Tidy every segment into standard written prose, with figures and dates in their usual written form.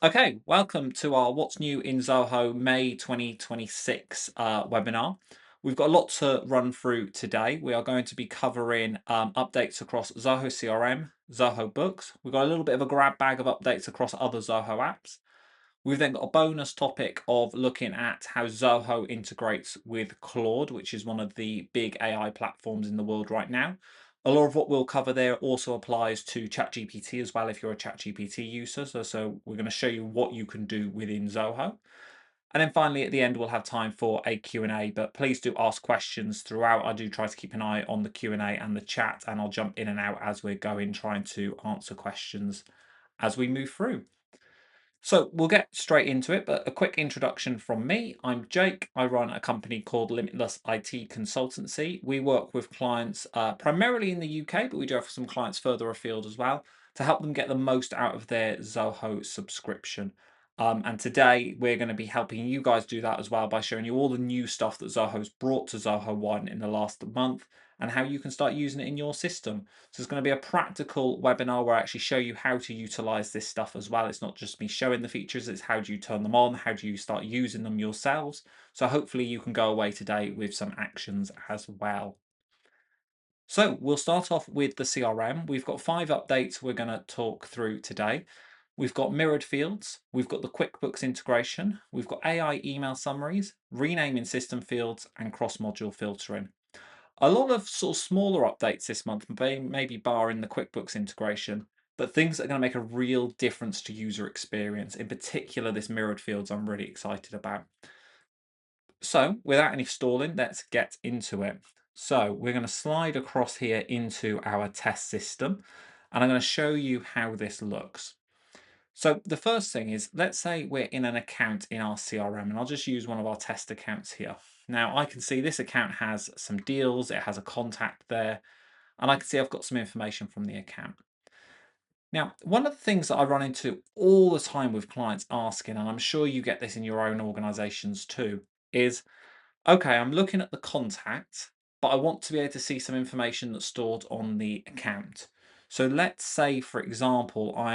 Okay, welcome to our What's New in Zoho May 2026 webinar. We've got a lot to run through today. We are going to be covering updates across Zoho CRM, Zoho Books. We've got a little bit of a grab bag of updates across other Zoho apps. We've then got a bonus topic of looking at how Zoho integrates with Claude, which is one of the big AI platforms in the world right now. A lot of what we'll cover there also applies to ChatGPT as well if you're a ChatGPT user. So we're going to show you what you can do within Zoho. And then finally, at the end, we'll have time for a Q&A, but please do ask questions throughout. I do try to keep an eye on the Q&A and the chat, and I'll jump in and out as we're going, trying to answer questions as we move through. So we'll get straight into it, but a quick introduction from me. I'm Jake. I run a company called Limitless IT Consultancy. We work with clients primarily in the UK, but we do have some clients further afield as well to help them get the most out of their Zoho subscription. And today we're going to be helping you guys do that as well by showing you all the new stuff that Zoho's brought to Zoho One in the last month and how you can start using it in your system. So it's going to be a practical webinar where I actually show you how to utilize this stuff as well. It's not just me showing the features, it's how do you turn them on, how do you start using them yourselves. So hopefully you can go away today with some actions as well. So we'll start off with the CRM. We've got 5 updates we're going to talk through today. We've got mirrored fields, we've got the QuickBooks integration, we've got AI email summaries, renaming system fields, and cross-module filtering. A lot of sort of smaller updates this month, maybe barring the QuickBooks integration, but things that are going to make a real difference to user experience. In particular, this mirrored fields I'm really excited about. So without any stalling, let's get into it. So we're going to slide across here into our test system, and I'm going to show you how this looks. So the first thing is, let's say we're in an account in our CRM, and I'll just use one of our test accounts here. Now I can see this account has some deals, it has a contact there, and I can see I've got some information from the account. Now, one of the things that I run into all the time with clients asking, and I'm sure you get this in your own organizations too, is, okay, I'm looking at the contact, but I want to be able to see some information that's stored on the account. So let's say, for example, let's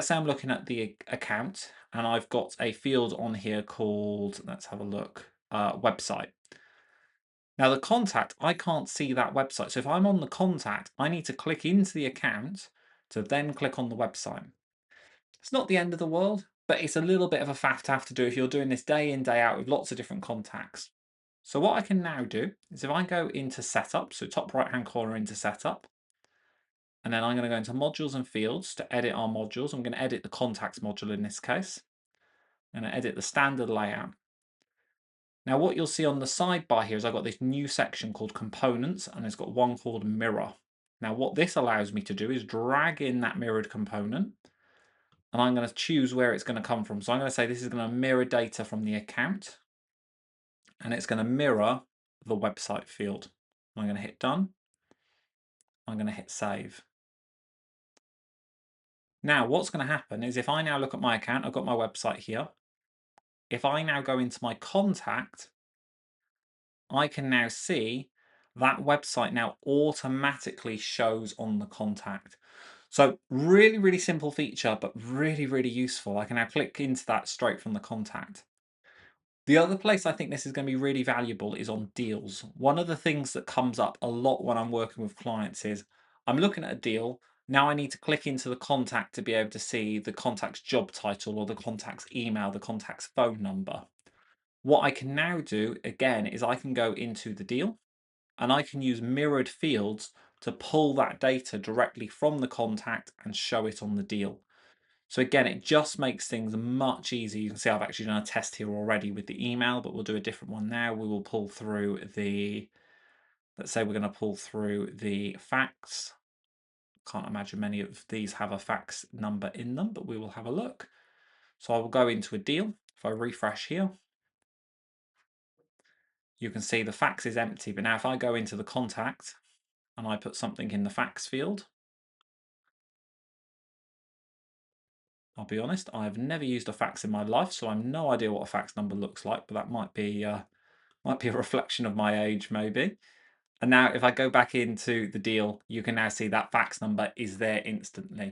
say I'm looking at the account and I've got a field on here called, let's have a look, website. Now the contact, I can't see that website. So if I'm on the contact, I need to click into the account to then click on the website. It's not the end of the world, but it's a little bit of a faff to have to do if you're doing this day in, day out with lots of different contacts. So what I can now do is if I go into setup, so top right hand corner into setup, and then I'm going to go into modules and fields to edit our modules. I'm going to edit the contacts module in this case. I'm going to edit the standard layout. Now what you'll see on the sidebar here is I've got this new section called components, and it's got one called mirror. Now what this allows me to do is drag in that mirrored component, and I'm going to choose where it's going to come from. So I'm going to say this is going to mirror data from the account, and it's going to mirror the website field. I'm going to hit done. I'm going to hit save. Now what's going to happen is if I now look at my account, I've got my website here. If I now go into my contact, I can now see that website now automatically shows on the contact. So really, really simple feature, but really, really useful. I can now click into that straight from the contact. The other place I think this is going to be really valuable is on deals. One of the things that comes up a lot when I'm working with clients is I'm looking at a deal. Now I need to click into the contact to be able to see the contact's job title or the contact's email, the contact's phone number. What I can now do again is I can go into the deal and I can use mirrored fields to pull that data directly from the contact and show it on the deal. So again, it just makes things much easier. You can see I've actually done a test here already with the email, but we'll do a different one now. We will pull through let's say we're going to pull through the fax. Can't imagine many of these have a fax number in them, but we will have a look. So I will go into a deal. If I refresh here, you can see the fax is empty. But now if I go into the contact and I put something in the fax field, I'll be honest, I've never used a fax in my life, so I have no idea what a fax number looks like, but that might be a reflection of my age maybe. And now if I go back into the deal, you can now see that fax number is there instantly.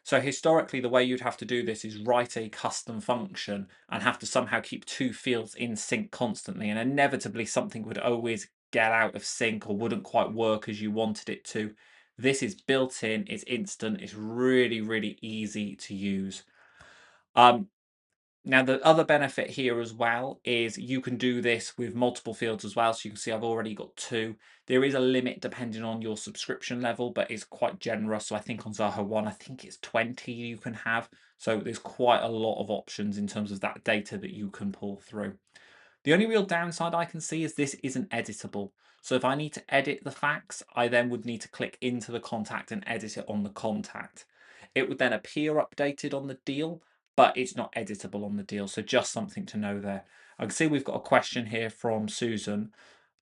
So historically, the way you'd have to do this is write a custom function and have to somehow keep two fields in sync constantly. And inevitably, something would always get out of sync or wouldn't quite work as you wanted it to. This is built in, it's instant, it's really, really easy to use. Um, Now, the other benefit here as well is you can do this with multiple fields as well. So you can see I've already got two. There is a limit depending on your subscription level, but it's quite generous. So I think on Zoho One, I think it's 20 you can have. So there's quite a lot of options in terms of that data that you can pull through. The only real downside I can see is this isn't editable. So if I need to edit the facts, I then would need to click into the contact and edit it on the contact. It would then appear updated on the deal, but it's not editable on the deal. So just something to know there. I can see we've got a question here from Susan.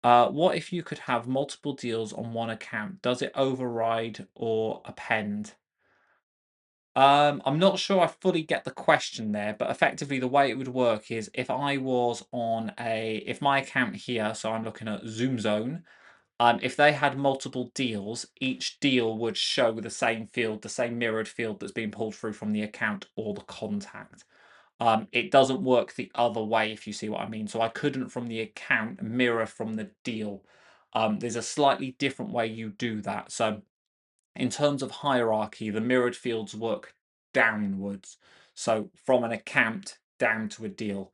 What if you could have multiple deals on one account? Does it override or append? I'm not sure I fully get the question there, but effectively the way it would work is if I was on if my account here, so I'm looking at Zoom Zone, if they had multiple deals, each deal would show the same field, the same mirrored field that's being pulled through from the account or the contact. It doesn't work the other way, if you see what I mean. So I couldn't from the account mirror from the deal. There's a slightly different way you do that. So in terms of hierarchy, the mirrored fields work downwards. So from an account down to a deal.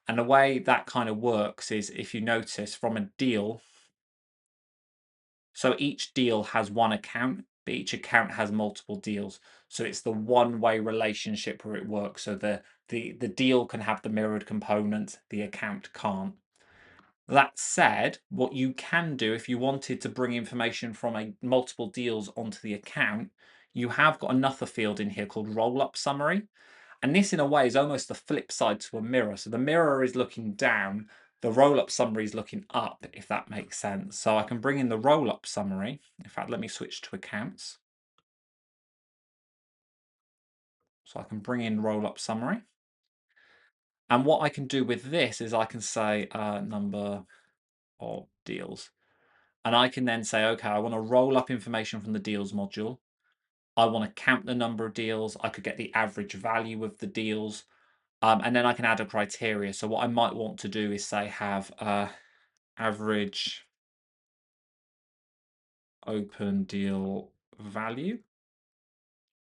And the way that kind of works is if you notice from a deal, so each deal has one account, but each account has multiple deals. So it's the one-way relationship where it works. So the deal can have the mirrored component, the account can't. That said, what you can do if you wanted to bring information from a multiple deals onto the account, you have got another field in here called roll-up summary. And this in a way is almost the flip side to a mirror. So the mirror is looking down, the roll-up summary is looking up, if that makes sense. So I can bring in the roll-up summary. In fact, let me switch to accounts. So I can bring in roll-up summary. And what I can do with this is I can say number of deals. And I can then say, okay, I want to roll up information from the deals module. I want to count the number of deals. I could get the average value of the deals. And then I can add a criteria. So what I might want to do is say have average open deal value.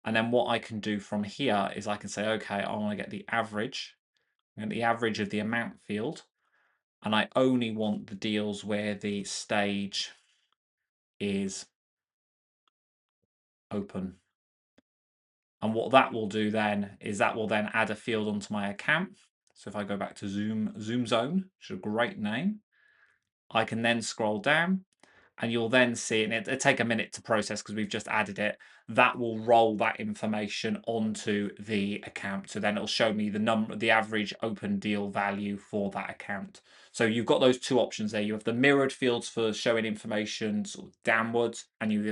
And then what I can do from here is I can say, okay, I want to get the average and the average of the amount field. And I only want the deals where the stage is open. And what that will do then is that will then add a field onto my account. So if I go back to Zoom Zone, which is a great name, I can then scroll down and you'll then see, and it'll take a minute to process because we've just added it, that will roll that information onto the account. So then it'll show me the average open deal value for that account. So you've got those two options there. You have the mirrored fields for showing information sort of downwards, and you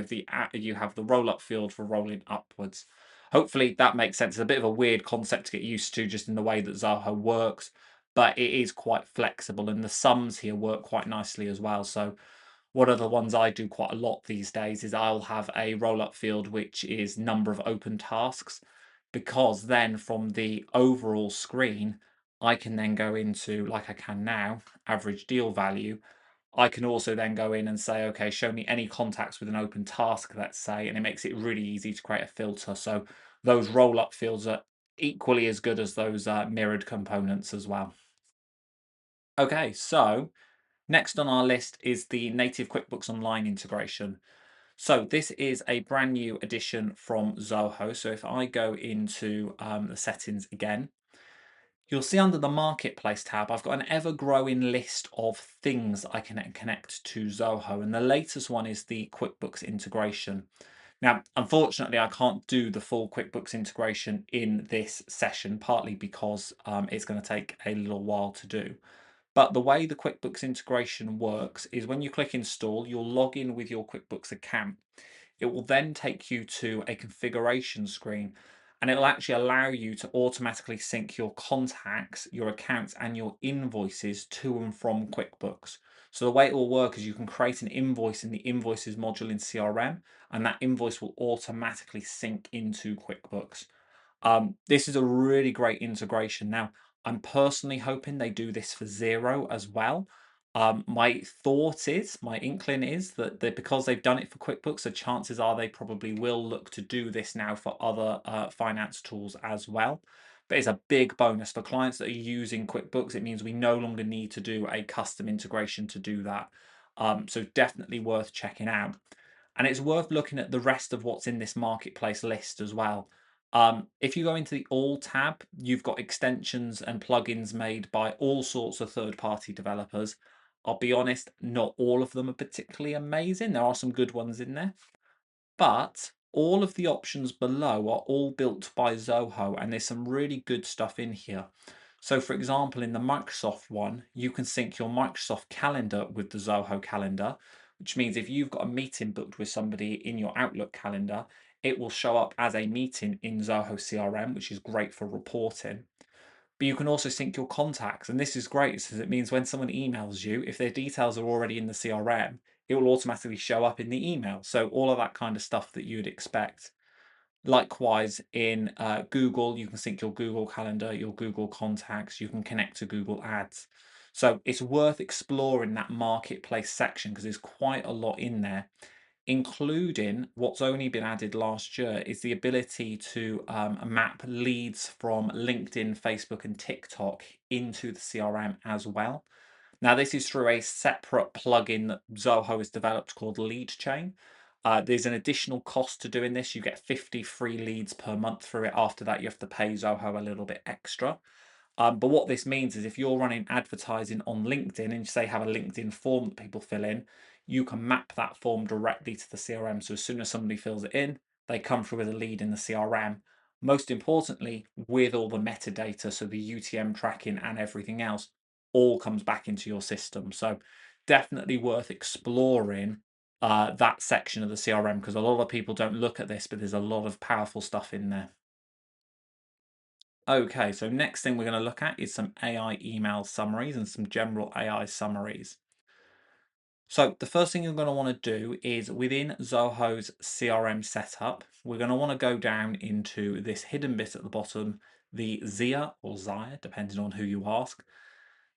have the roll up field for rolling upwards. Hopefully that makes sense. It's a bit of a weird concept to get used to just in the way that Zoho works, but it is quite flexible, and the sums here work quite nicely as well. So one of the ones I do quite a lot these days is I'll have a roll-up field which is number of open tasks, because then from the overall screen, I can then go into, like I can now, average deal value. I can also then go in and say, okay, show me any contacts with an open task, let's say, and it makes it really easy to create a filter. So those roll-up fields are equally as good as those mirrored components as well. Okay, so next on our list is the native QuickBooks Online integration. So this is a brand new addition from Zoho. So if I go into the settings again, you'll see under the Marketplace tab, I've got an ever-growing list of things I can connect to Zoho. And the latest one is the QuickBooks integration. Now, unfortunately, I can't do the full QuickBooks integration in this session, partly because it's going to take a little while to do. But the way the QuickBooks integration works is when you click install, you'll log in with your QuickBooks account. It will then take you to a configuration screen, and it will actually allow you to automatically sync your contacts, your accounts, and your invoices to and from QuickBooks. So the way it will work is you can create an invoice in the invoices module in CRM, and that invoice will automatically sync into QuickBooks. This is a really great integration. Now, I'm personally hoping they do this for Zero as well. My inkling is that because they've done it for QuickBooks, the chances are they probably will look to do this now for other finance tools as well. But it's a big bonus for clients that are using QuickBooks. It means we no longer need to do a custom integration to do that. So definitely worth checking out. And it's worth looking at the rest of what's in this marketplace list as well. If you go into the All tab, you've got extensions and plugins made by all sorts of third-party developers. I'll be honest, not all of them are particularly amazing. There are some good ones in there, but all of the options below are all built by Zoho, and there's some really good stuff in here. So, for example, in the Microsoft one, you can sync your Microsoft calendar with the Zoho calendar, which means if you've got a meeting booked with somebody in your Outlook calendar, it will show up as a meeting in Zoho CRM, which is great for reporting. But you can also sync your contacts, and this is great because it means when someone emails you, if their details are already in the CRM, it will automatically show up in the email. So all of that kind of stuff that you'd expect. Likewise, in Google, you can sync your Google Calendar, your Google Contacts, you can connect to Google Ads. So it's worth exploring that marketplace section because there's quite a lot in there, including what's only been added last year is the ability to map leads from LinkedIn, Facebook, and TikTok into the CRM as well. Now, this is through a separate plugin that Zoho has developed called Lead Chain. There's an additional cost to doing this. You get 50 free leads per month through it. After that, you have to pay Zoho a little bit extra. But what this means is if you're running advertising on LinkedIn and you say have a LinkedIn form that people fill in, you can map that form directly to the CRM. So as soon as somebody fills it in, they come through with a lead in the CRM. Most importantly, with all the metadata, so the UTM tracking and everything else, all comes back into your system. So definitely worth exploring that section of the CRM because a lot of people don't look at this, but there's a lot of powerful stuff in there. Okay, so next thing we're going to look at is some AI email summaries and some general AI summaries. So the first thing you're going to want to do is within Zoho's CRM setup, we're going to want to go down into this hidden bit at the bottom, the ZIA or ZIA, depending on who you ask,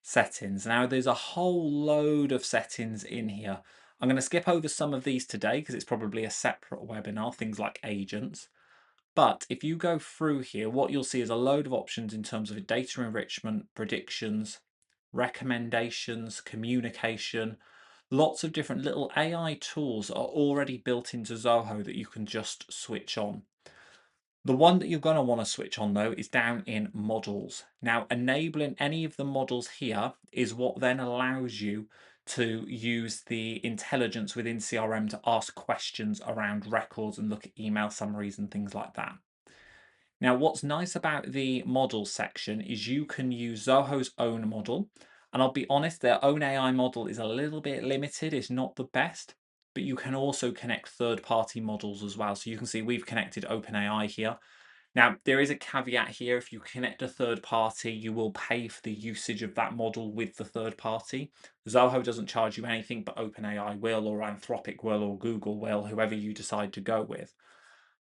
settings. Now there's a whole load of settings in here. I'm going to skip over some of these today because it's probably a separate webinar, things like agents. But if you go through here, what you'll see is a load of options in terms of data enrichment, predictions, recommendations, communication. Lots of different little AI tools are already built into Zoho that you can just switch on. The one that you're going to want to switch on though is down in models. Now, enabling any of the models here is what then allows you to use the intelligence within CRM to ask questions around records and look at email summaries and things like that. Now, what's nice about the model section is you can use Zoho's own model. And I'll be honest, their own AI model is a little bit limited. It's not the best, but you can also connect third-party models as well. So you can see we've connected OpenAI here. Now, there is a caveat here. If you connect a third party, you will pay for the usage of that model with the third party. Zoho doesn't charge you anything, but OpenAI will, or Anthropic will, or Google will, whoever you decide to go with.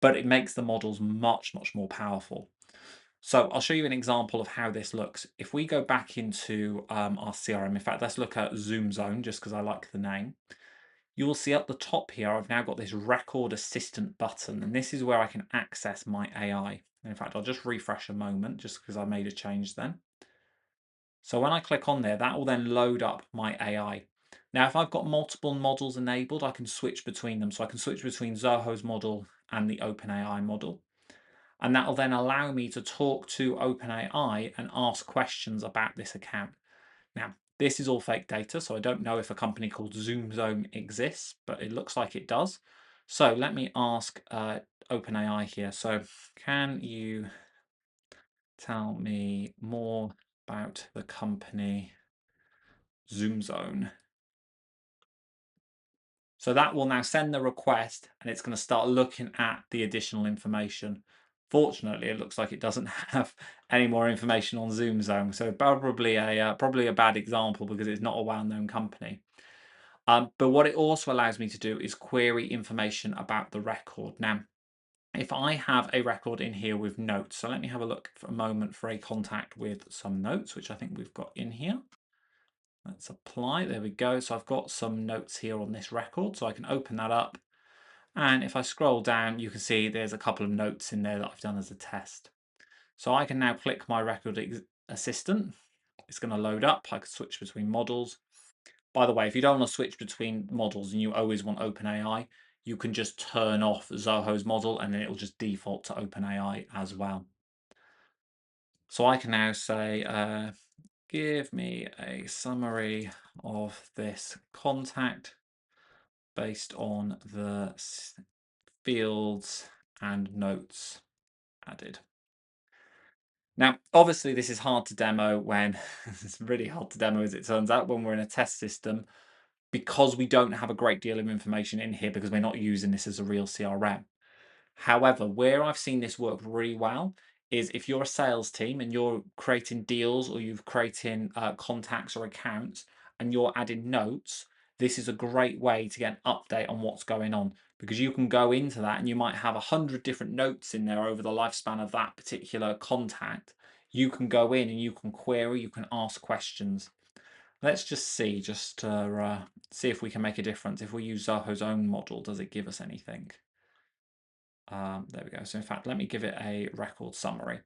But it makes the models much, much more powerful. So I'll show you an example of how this looks. If we go back into our CRM, in fact, let's look at Zoom Zone just because I like the name. You will see at the top here, I've now got this record assistant button, and this is where I can access my AI. In fact, I'll just refresh a moment just because I made a change then. So when I click on there, that will then load up my AI. Now, if I've got multiple models enabled, I can switch between them. So I can switch between Zoho's model and the OpenAI model. And that will then allow me to talk to OpenAI and ask questions about this account. Now, this is all fake data, so I don't know if a company called ZoomZone exists, but it looks like it does. So let me ask OpenAI here. So can you tell me more about the company ZoomZone? So that will now send the request and it's going to start looking at the additional information. Fortunately, it looks like it doesn't have any more information on Zoom Zone, so probably a bad example because it's not a well-known company. But what it also allows me to do is query information about the record. Now, if I have a record in here with notes, so let me have a look for a moment for a contact with some notes, which I think we've got in here. Let's apply, there we go. So I've got some notes here on this record, so I can open that up. And if I scroll down, you can see there's a couple of notes in there that I've done as a test. So I can now click my record assistant. It's going to load up. I can switch between models. By the way, if you don't want to switch between models and you always want OpenAI, you can just turn off Zoho's model and then it will just default to OpenAI as well. So I can now say, give me a summary of this contact based on the fields and notes added. Now, obviously, this is hard to demo when it's really hard to demo as it turns out when we're in a test system because we don't have a great deal of information in here because we're not using this as a real CRM. However, where I've seen this work really well is if you're a sales team and you're creating deals or you're creating contacts or accounts and you're adding notes, this is a great way to get an update on what's going on because you can go into that and you might have 100 different notes in there over the lifespan of that particular contact. You can go in and you can query, you can ask questions. Let's just see, see if we can make a difference. If we use Zoho's own model, does it give us anything? There we go. So in fact, let me give it a record summary.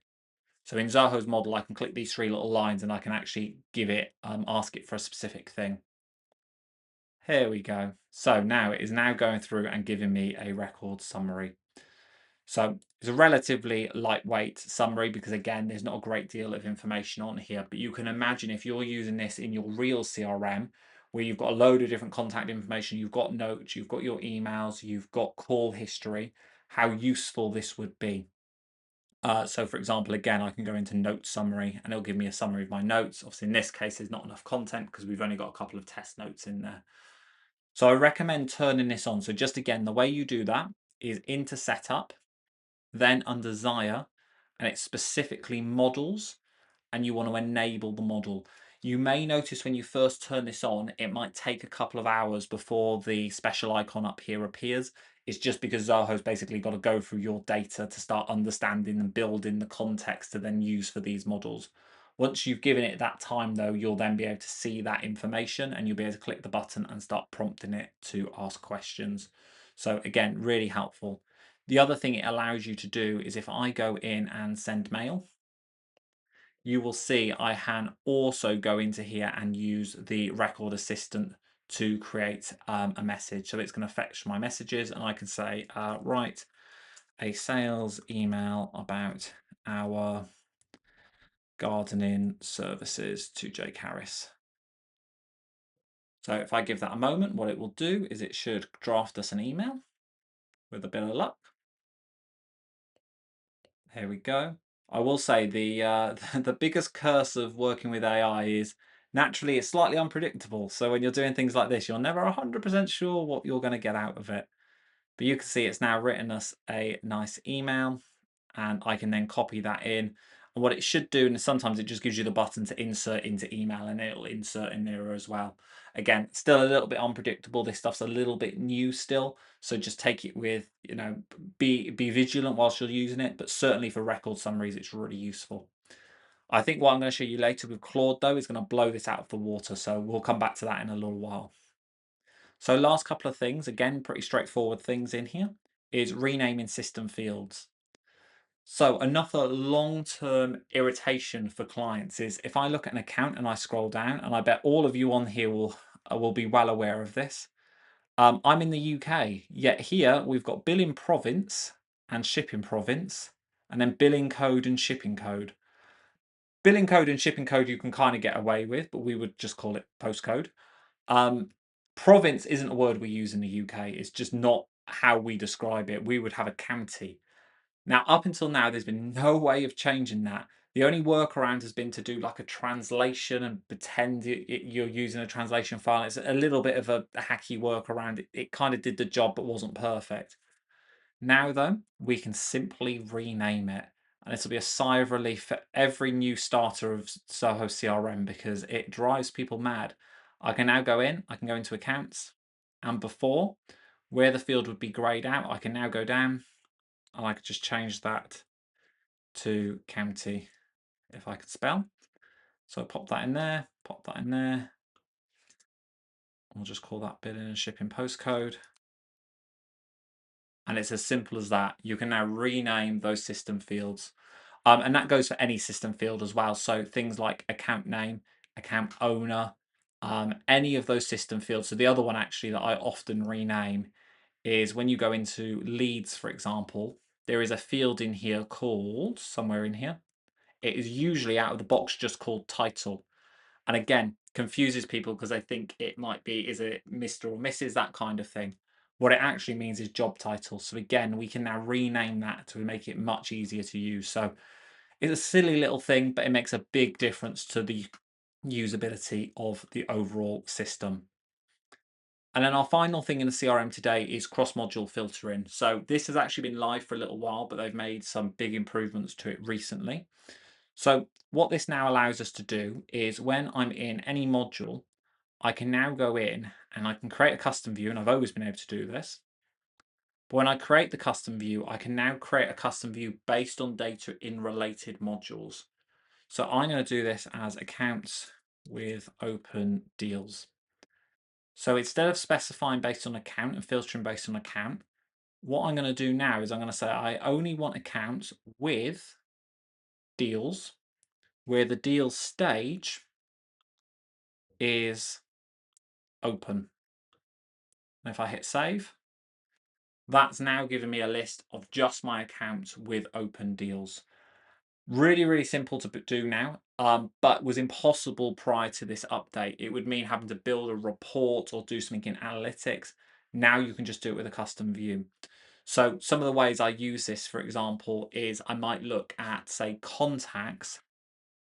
So in Zoho's model, I can click these three little lines and I can actually give it, ask it for a specific thing. Here we go. So now it is now going through and giving me a record summary. So it's a relatively lightweight summary because again, there's not a great deal of information on here, but you can imagine if you're using this in your real CRM, where you've got a load of different contact information, you've got notes, you've got your emails, you've got call history, how useful this would be. So for example, again, I can go into note summary and it'll give me a summary of my notes. Obviously in this case, there's not enough content because we've only got a couple of test notes in there. So I recommend turning this on. So just again, the way you do that is into setup, then under Zaya, and it's specifically models, and you want to enable the model. You may notice when you first turn this on, it might take a couple of hours before the special icon up here appears. It's just because Zoho's basically got to go through your data to start understanding and building the context to then use for these models. Once you've given it that time though, you'll then be able to see that information and you'll be able to click the button and start prompting it to ask questions. So again, really helpful. The other thing it allows you to do is if I go in and send mail, you will see I can also go into here and use the record assistant to create a message. So it's going to fetch my messages and I can say, write a sales email about our gardening services to Jake Harris. So if I give that a moment, what it will do is it should draft us an email with a bit of luck. Here we go. I will say the biggest curse of working with AI is naturally it's slightly unpredictable. So when you're doing things like this, you're never 100% sure what you're going to get out of it. But you can see it's now written us a nice email and I can then copy that in. And what it should do, and sometimes it just gives you the button to insert into email and it'll insert in there as well. Again, still a little bit unpredictable. This stuff's a little bit new still. So just take it with, be vigilant whilst you're using it. But certainly for record summaries, it's really useful. I think what I'm going to show you later with Claude, though, is going to blow this out of the water. So we'll come back to that in a little while. So last couple of things, again, pretty straightforward things in here, is renaming system fields. So another long-term irritation for clients is if I look at an account and I scroll down, and I bet all of you on here will be well aware of this. I'm in the UK, yet here we've got billing province and shipping province, and then billing code and shipping code. Billing code and shipping code you can kind of get away with, but we would just call it postcode. Um, Province isn't a word we use in the UK. It's just not how we describe it. We would have a county. Now, up until now, there's been no way of changing that. The only workaround has been to do like a translation and pretend you're using a translation file. It's a little bit of a hacky workaround. It kind of did the job, but wasn't perfect. Now though, we can simply rename it. And this will be a sigh of relief for every new starter of Zoho CRM because it drives people mad. I can now go in, I can go into accounts, and before, where the field would be grayed out, I can now go down and I could just change that to county if I could spell. So pop that in there, pop that in there. We'll just call that billing and shipping postcode. And it's as simple as that. You can now rename those system fields. And that goes for any system field as well. So things like account name, account owner, any of those system fields. So the other one actually that I often rename is when you go into leads, for example, there is a field in here called, somewhere in here, it is usually out of the box just called title. And again, confuses people because they think it might be, is it Mr. or Mrs., that kind of thing. What it actually means is job title. So again, we can now rename that to make it much easier to use. So it's a silly little thing, but it makes a big difference to the usability of the overall system. And then our final thing in the CRM today is cross-module filtering. So this has actually been live for a little while, but they've made some big improvements to it recently. So what this now allows us to do is when I'm in any module, I can now go in and I can create a custom view, and I've always been able to do this. But when I create the custom view, I can now create a custom view based on data in related modules. So I'm going to do this as accounts with open deals. So instead of specifying based on account and filtering based on account, what I'm going to do now is I'm going to say I only want accounts with deals where the deal stage is open. And if I hit save, that's now given me a list of just my accounts with open deals. Really, really simple to do now, but was impossible prior to this update. It would mean having to build a report or do something in analytics. Now you can just do it with a custom view. So some of the ways I use this, for example, is I might look at, say, contacts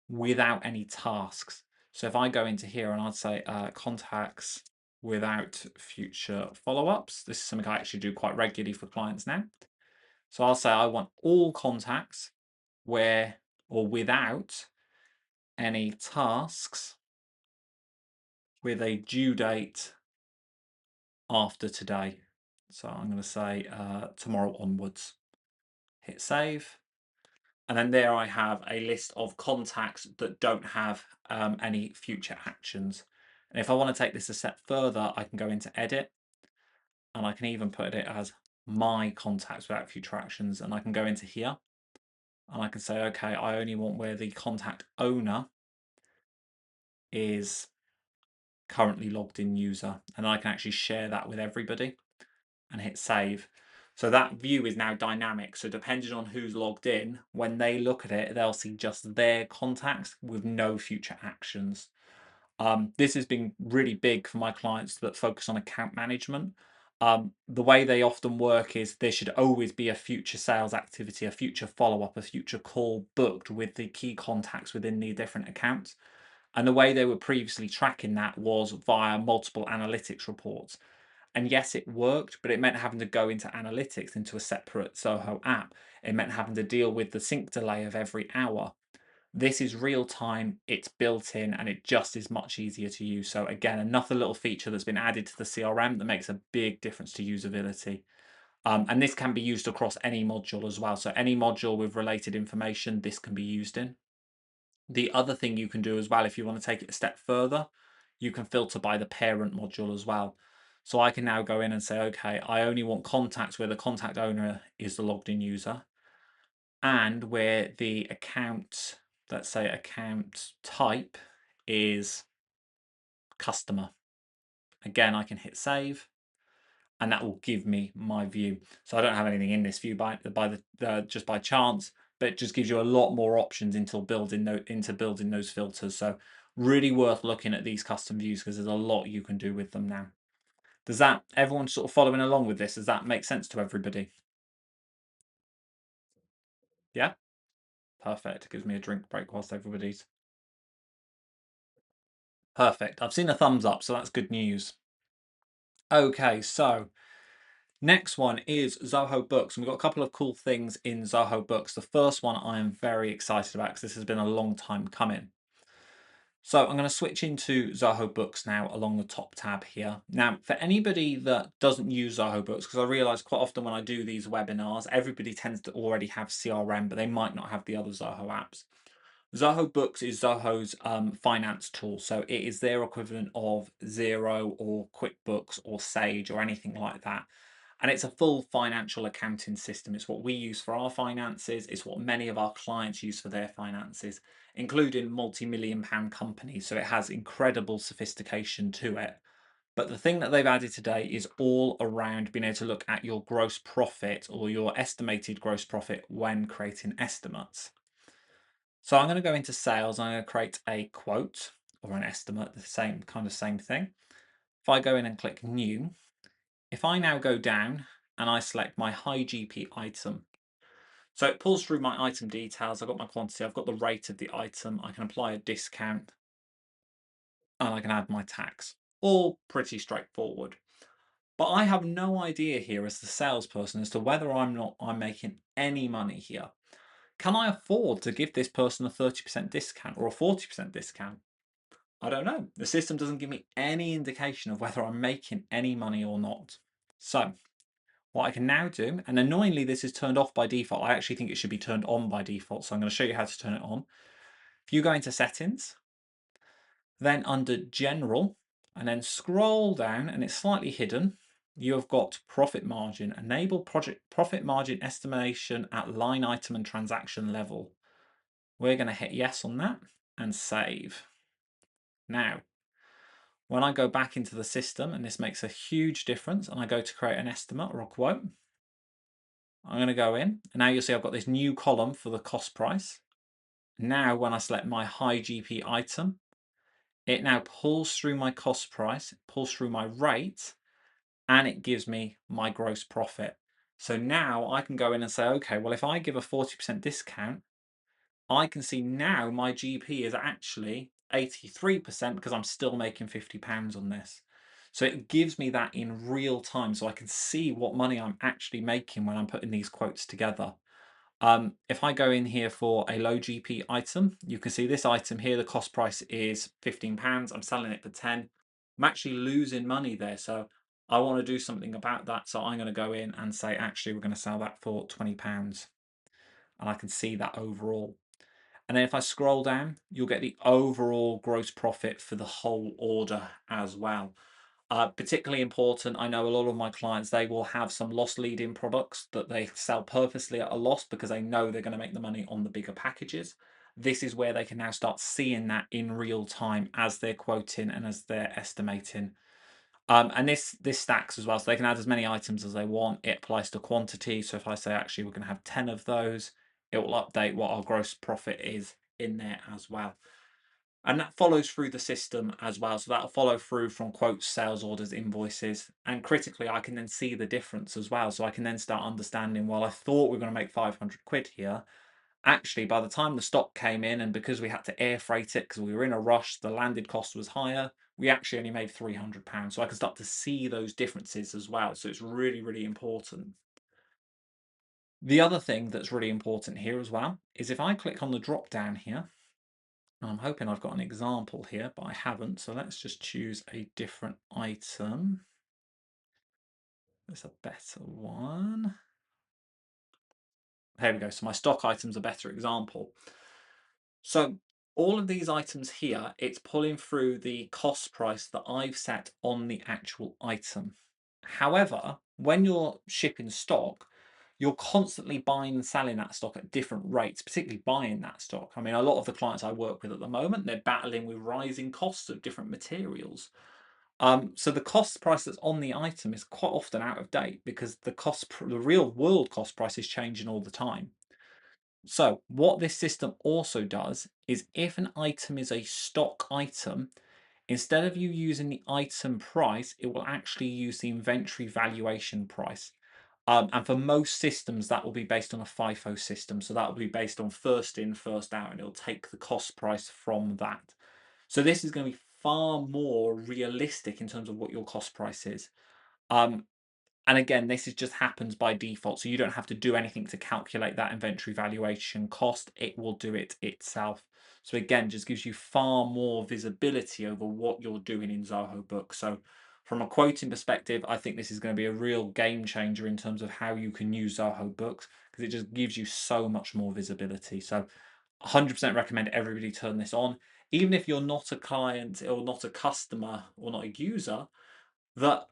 without any tasks. So if I go into here and I'd say contacts without future follow-ups, this is something I actually do quite regularly for clients now. So I'll say I want all contacts where or without any tasks with a due date after today. So I'm going to say tomorrow onwards. Hit save. And then there I have a list of contacts that don't have any future actions. And if I want to take this a step further, I can go into edit and I can even put it as my contacts without future actions. And I can go into here and I can say, okay, I only want where the contact owner is currently logged in user. And I can actually share that with everybody and hit save. So that view is now dynamic. So depending on who's logged in, when they look at it, they'll see just their contacts with no future actions. This has been really big for my clients that focus on account management. The way they often work is there should always be a future sales activity, a future follow-up, a future call booked with the key contacts within the different accounts. And the way they were previously tracking that was via multiple analytics reports. And yes, it worked, but it meant having to go into analytics into a separate Zoho app. It meant having to deal with the sync delay of every hour. This is real time, it's built in, and it just is much easier to use. So again, another little feature that's been added to the CRM that makes a big difference to usability. And this can be used across any module as well. So any module with related information, this can be used in. The other thing you can do as well, if you want to take it a step further, you can filter by the parent module as well. So I can now go in and say, okay, I only want contacts where the contact owner is the logged in user and where the account, let's say account type is customer. Again, I can hit save and that will give me my view. So I don't have anything in this view just by chance, but it just gives you a lot more options into building those filters. So really worth looking at these custom views because there's a lot you can do with them now. Does that, everyone sort of following along with this, does that make sense to everybody? Yeah, perfect. It gives me a drink break whilst everybody's perfect. I've seen a thumbs up, so that's good news. Okay, so Next one is Zoho Books, and we've got a couple of cool things in Zoho Books. The first one I am very excited about because this has been a long time coming. So I'm going to switch into Zoho Books now along the top tab here. Now, for anybody that doesn't use Zoho Books, because I realize quite often when I do these webinars, everybody tends to already have CRM, but they might not have the other Zoho apps. Zoho Books is Zoho's finance tool. So it is their equivalent of Xero or QuickBooks or Sage or anything like that. And it's a full financial accounting system. It's what we use for our finances. It's what many of our clients use for their finances, including multi-million pound companies. So it has incredible sophistication to it. But the thing that they've added today is all around being able to look at your gross profit or your estimated gross profit when creating estimates. So I'm going to go into sales. I'm going to create a quote or an estimate, the same thing. If I go in and click new, if I now go down and I select my high GP item, so it pulls through my item details. I've got my quantity, I've got the rate of the item, I can apply a discount, and I can add my tax. All pretty straightforward. But I have no idea here as the salesperson as to whether I'm making any money here. Can I afford to give this person a 30% discount or a 40% discount? I don't know. The system doesn't give me any indication of whether I'm making any money or not. So what I can now do, and annoyingly this is turned off by default. I actually think it should be turned on by default. So I'm going to show you how to turn it on. If you go into settings, then under general, and then scroll down and it's slightly hidden, you have got profit margin, enable project profit margin estimation at line item and transaction level. We're going to hit yes on that and save. Now, when I go back into the system, and this makes a huge difference, and I go to create an estimate or a quote, I'm going to go in, and now you'll see I've got this new column for the cost price. Now, when I select my high GP item, it now pulls through my cost price, pulls through my rate, and it gives me my gross profit. So now I can go in and say, okay, well, if I give a 40% discount, I can see now my GP is actually 83% because I'm still making £50 on this. So it gives me that in real time so I can see what money I'm actually making when I'm putting these quotes together. If I go in here for a low GP item, you can see this item here, the cost price is £15. I'm selling it for 10. I'm actually losing money there. So I want to do something about that. So I'm going to go in and say, actually, we're going to sell that for £20. And I can see that overall. And then if I scroll down, you'll get the overall gross profit for the whole order as well. Particularly important, I know a lot of my clients, they will have some loss leading products that they sell purposely at a loss because they know they're going to make the money on the bigger packages. This is where they can now start seeing that in real time as they're quoting and as they're estimating. And this stacks as well, so they can add as many items as they want. It applies to quantity. So if I say actually we're going to have 10 of those, it will update what our gross profit is in there as well. And that follows through the system as well. So that'll follow through from quotes, sales orders, invoices. And critically, I can then see the difference as well. So I can then start understanding, well, I thought we were going to make 500 quid here. Actually, by the time the stock came in, and because we had to air freight it because we were in a rush, the landed cost was higher, we actually only made £300. So I can start to see those differences as well. So it's really, really important. The other thing that's really important here as well is if I click on the drop down here, and I'm hoping I've got an example here, but I haven't. So let's just choose a different item. There's a better one. There we go. So my stock item's a better example. So all of these items here, it's pulling through the cost price that I've set on the actual item. However, when you're shipping stock, you're constantly buying and selling that stock at different rates, particularly buying that stock. I mean, a lot of the clients I work with at the moment, they're battling with rising costs of different materials. So the cost price that's on the item is quite often out of date because the real world cost price is changing all the time. So what this system also does is if an item is a stock item, instead of you using the item price, it will actually use the inventory valuation price. And for most systems, that will be based on a FIFO system. So that will be based on first in, first out, and it'll take the cost price from that. So this is going to be far more realistic in terms of what your cost price is. Um, And again, this is just happens by default, so you don't have to do anything to calculate that inventory valuation cost. It will do it itself. So again, just gives you far more visibility over what you're doing in Zoho Books. So from a quoting perspective, I think this is going to be a real game changer in terms of how you can use Zoho Books, because it just gives you so much more visibility. So 100% recommend everybody turn this on. Even if you're not a client or not a customer or not a user that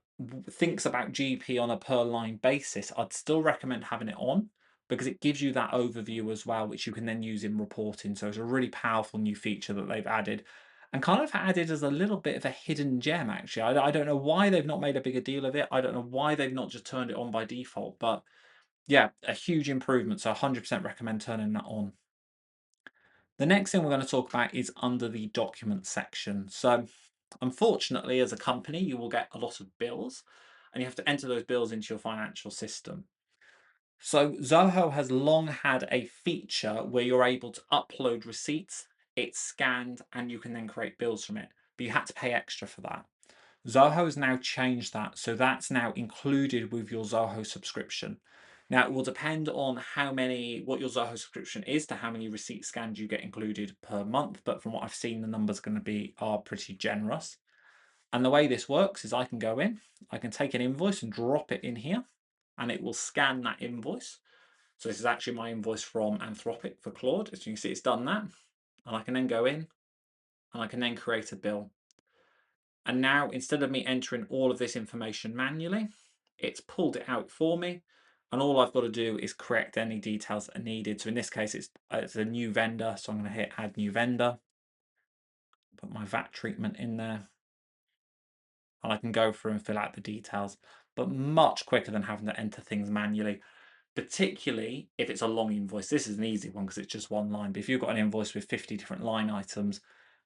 thinks about GP on a per line basis, I'd still recommend having it on, because it gives you that overview as well, which you can then use in reporting. So it's a really powerful new feature that they've added, and kind of added as a little bit of a hidden gem, actually. I don't know why they've not made a bigger deal of it. I don't know why they've not just turned it on by default, but yeah, a huge improvement. So 100% recommend turning that on. The next thing we're going to talk about is under the document section. So unfortunately, as a company, you will get a lot of bills, and you have to enter those bills into your financial system. So Zoho has long had a feature where you're able to upload receipts, it's scanned, and you can then create bills from it. But you had to pay extra for that. Zoho has now changed that, so that's now included with your Zoho subscription. Now, it will depend on what your Zoho subscription is to how many receipt scans you get included per month, but from what I've seen, the numbers are pretty generous. And the way this works is I can go in, I can take an invoice and drop it in here, and it will scan that invoice. So this is actually my invoice from Anthropic for Claude. As you can see, it's done that. And I can then go in and I can then create a bill. And now, instead of me entering all of this information manually, it's pulled it out for me. And all I've got to do is correct any details that are needed. So in this case, it's a new vendor. So I'm going to hit add new vendor, put my VAT treatment in there, and I can go through and fill out the details, but much quicker than having to enter things manually, particularly if it's a long invoice. This is an easy one because it's just one line, but if you've got an invoice with 50 different line items,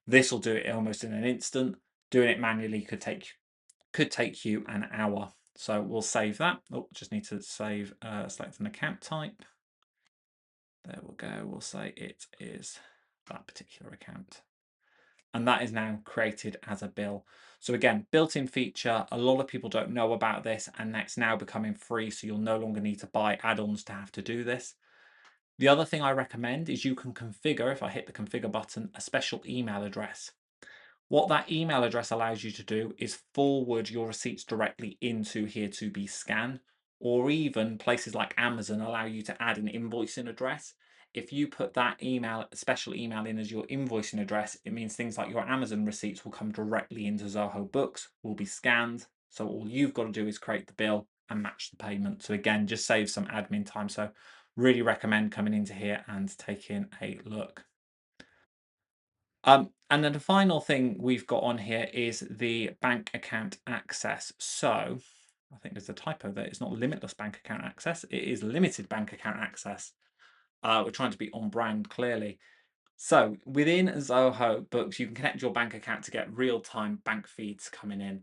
this will do it almost in an instant. Doing it manually could take you an hour. So we'll save that. Oh, just need to save, select an account type. There we go. We'll say it is that particular account. And that is now created as a bill. So again, built-in feature, a lot of people don't know about this, and that's now becoming free, so you'll no longer need to buy add-ons to have to do this. The other thing I recommend is you can configure, if I hit the configure button, a special email address. What that email address allows you to do is forward your receipts directly into here to be scanned, or even places like Amazon allow you to add an invoicing address. If you put that special email in as your invoicing address, it means things like your Amazon receipts will come directly into Zoho Books, will be scanned. So all you've got to do is create the bill and match the payment. So again, just save some admin time. So really recommend coming into here and taking a look. And then the final thing we've got on here is the bank account access. So I think there's a typo there. It's not limitless bank account access. It is limited bank account access. We're trying to be on brand clearly. So within Zoho Books, you can connect your bank account to get real-time bank feeds coming in.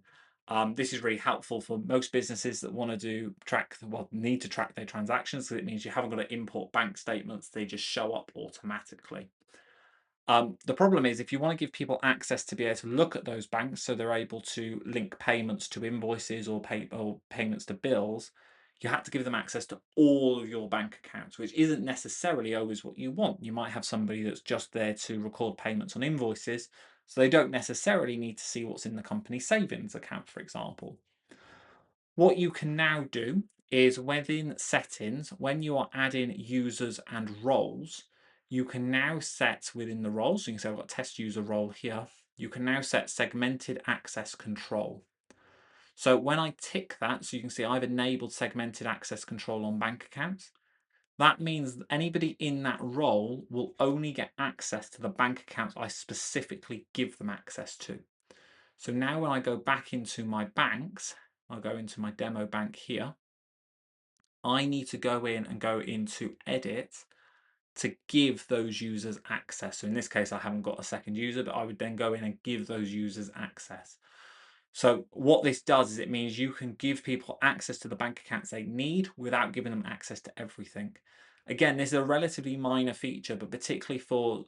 This is really helpful for most businesses that want to need to track their transactions, because it means you haven't got to import bank statements. They just show up automatically. The problem is, if you want to give people access to be able to look at those banks, so they're able to link payments to invoices or payments to bills, you have to give them access to all of your bank accounts, which isn't necessarily always what you want. You might have somebody that's just there to record payments on invoices, so they don't necessarily need to see what's in the company savings account, for example. What you can now do is, within settings, when you are adding users and roles, you can now set within the roles, so you can say I've got test user role here, you can now set segmented access control. So when I tick that, so you can see I've enabled segmented access control on bank accounts. That means that anybody in that role will only get access to the bank accounts I specifically give them access to. So now when I go back into my banks, I'll go into my demo bank here. I need to go in and go into edit to give those users access. So in this case, I haven't got a second user, but I would then go in and give those users access. So what this does is it means you can give people access to the bank accounts they need without giving them access to everything. Again, this is a relatively minor feature, but particularly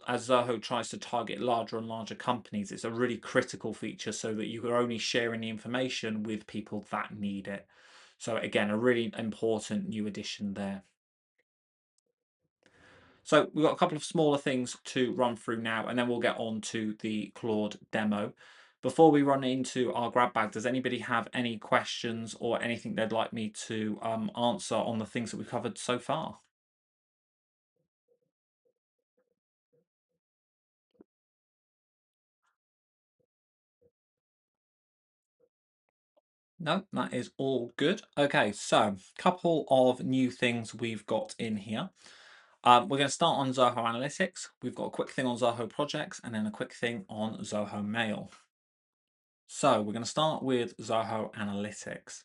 as Zoho tries to target larger and larger companies, it's a really critical feature, so that you are only sharing the information with people that need it. So again, a really important new addition there. So we've got a couple of smaller things to run through now, and then we'll get on to the Claude demo. Before we run into our grab bag, does anybody have any questions or anything they'd like me to answer on the things that we've covered so far? No, that is all good. Okay, so couple of new things we've got in here. We're going to start on Zoho Analytics. We've got a quick thing on Zoho Projects and then a quick thing on Zoho Mail. So we're going to start with Zoho Analytics.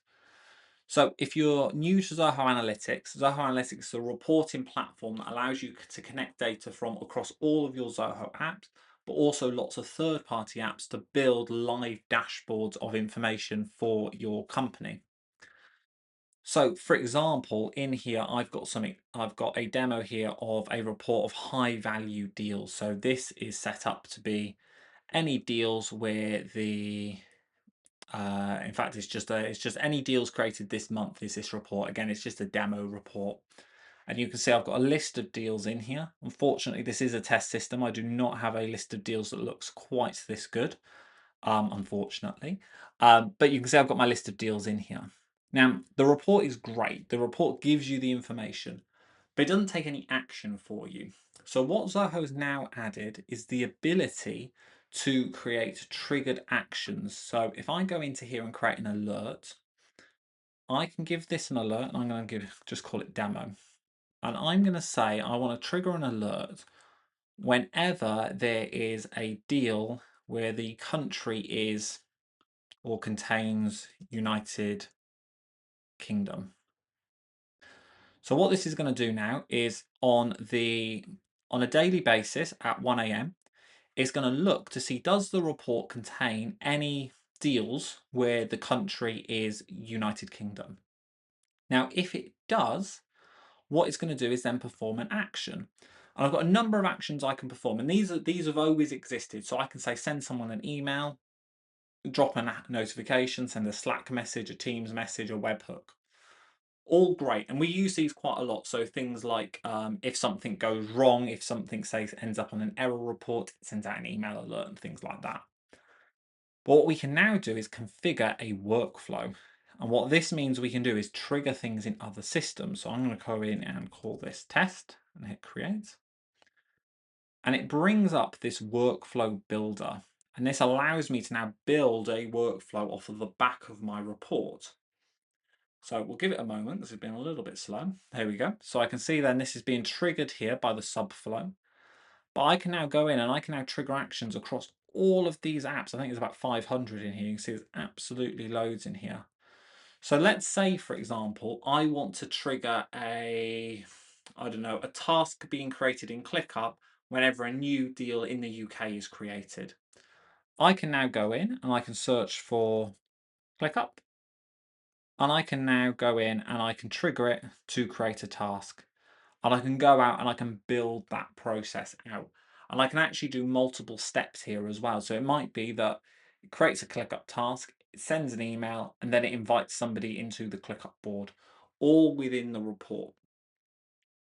So if you're new to Zoho Analytics is a reporting platform that allows you to connect data from across all of your Zoho apps, but also lots of third-party apps to build live dashboards of information for your company. So for example, in here, I've got a demo here of a report of high value deals. So this is set up to be any deals where in fact, it's just any deals created this month is this report. Again, it's just a demo report. And you can see I've got a list of deals in here. Unfortunately, this is a test system. I do not have a list of deals that looks quite this good, unfortunately. But you can see I've got my list of deals in here. Now, the report is great. The report gives you the information, but it doesn't take any action for you. So what Zoho's now added is the ability to create triggered actions. So if I go into here and create an alert, I can give this an alert, and I'm going to just call it demo. And I'm going to say I want to trigger an alert whenever there is a deal where the country is or contains United Kingdom. So what this is going to do now is on a daily basis at 1 a.m. it's going to look to see, does the report contain any deals where the country is United Kingdom? Now, if it does, what it's going to do is then perform an action. And I've got a number of actions I can perform, and these have always existed. So I can say send someone an email, drop a notification, send a Slack message, a Teams message, a webhook. All great, and we use these quite a lot. So things like if something goes wrong, if something say ends up on an error report, it sends out an email alert and things like that. But what we can now do is configure a workflow. And what this means we can do is trigger things in other systems. So I'm going to go in and call this test and hit create. And it brings up this workflow builder. And this allows me to now build a workflow off of the back of my report. So we'll give it a moment. This has been a little bit slow. There we go. So I can see then this is being triggered here by the subflow. But I can now go in and I can now trigger actions across all of these apps. I think there's about 500 in here. You can see there's absolutely loads in here. So let's say, for example, I want to trigger I don't know, a task being created in ClickUp whenever a new deal in the UK is created. I can now go in and I can search for ClickUp, and I can now go in and I can trigger it to create a task. And I can go out and I can build that process out. And I can actually do multiple steps here as well. So it might be that it creates a ClickUp task, it sends an email, and then it invites somebody into the ClickUp board, all within the report.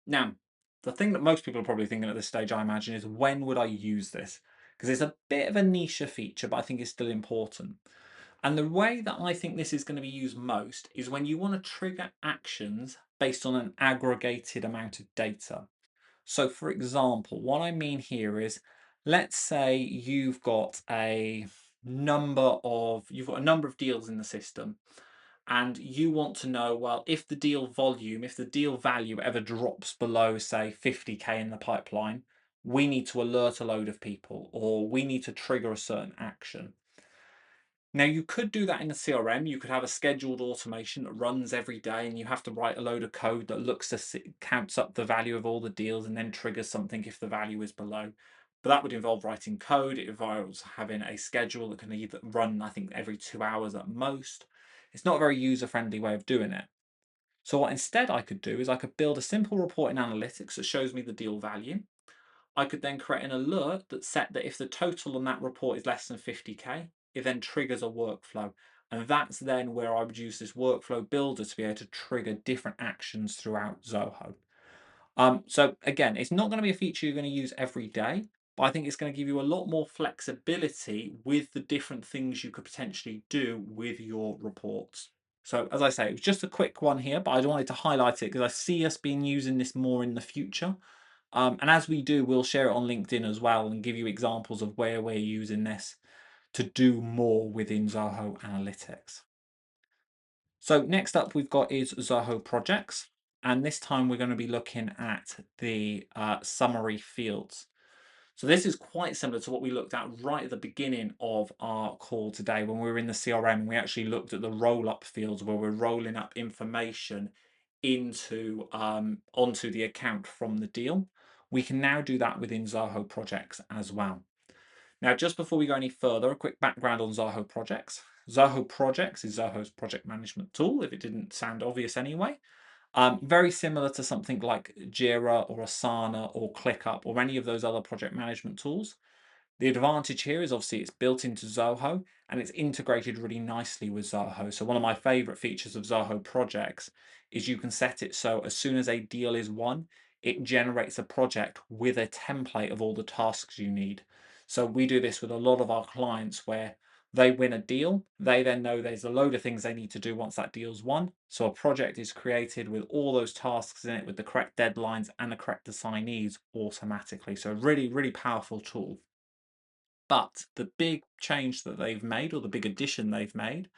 Now, the thing that most people are probably thinking at this stage, I imagine, is when would I use this? Because it's a bit of a niche feature, but I think it's still important. And the way that I think this is going to be used most is when you want to trigger actions based on an aggregated amount of data. So for example, what I mean here is, let's say you've got a number of deals in the system, and you want to know, well, if the deal value ever drops below, say, 50K in the pipeline, we need to alert a load of people, or we need to trigger a certain action. Now, you could do that in a CRM. You could have a scheduled automation that runs every day, and you have to write a load of code that counts up the value of all the deals and then triggers something if the value is below. But that would involve writing code. It involves having a schedule that can either run, I think, every 2 hours at most. It's not a very user-friendly way of doing it. So what instead I could do is I could build a simple report in analytics that shows me the deal value. I could then create an alert that set that if the total on that report is less than 50K, it then triggers a workflow. And that's then where I would use this workflow builder to be able to trigger different actions throughout Zoho. So again, it's not going to be a feature you're going to use every day, but I think it's going to give you a lot more flexibility with the different things you could potentially do with your reports. So as I say, it was just a quick one here, but I wanted to highlight it because I see us being using this more in the future. And as we do, we'll share it on LinkedIn as well and give you examples of where we're using this to do more within Zoho Analytics. So next up we've got is Zoho Projects. And this time we're going to be looking at the summary fields. So this is quite similar to what we looked at right at the beginning of our call today when we were in the CRM. We actually looked at the roll-up fields where we're rolling up information into onto the account from the deal. We can now do that within Zoho Projects as well. Now, just before we go any further, a quick background on Zoho Projects. Zoho Projects is Zoho's project management tool, if it didn't sound obvious anyway. Very similar to something like Jira or Asana or ClickUp or any of those other project management tools. The advantage here is obviously it's built into Zoho and it's integrated really nicely with Zoho. So one of my favorite features of Zoho Projects is you can set it so as soon as a deal is won, it generates a project with a template of all the tasks you need. So we do this with a lot of our clients where they win a deal, they then know there's a load of things they need to do once that deal's won. So a project is created with all those tasks in it with the correct deadlines and the correct assignees automatically. So really, really powerful tool. But the big change that they've made, or the big addition they've made,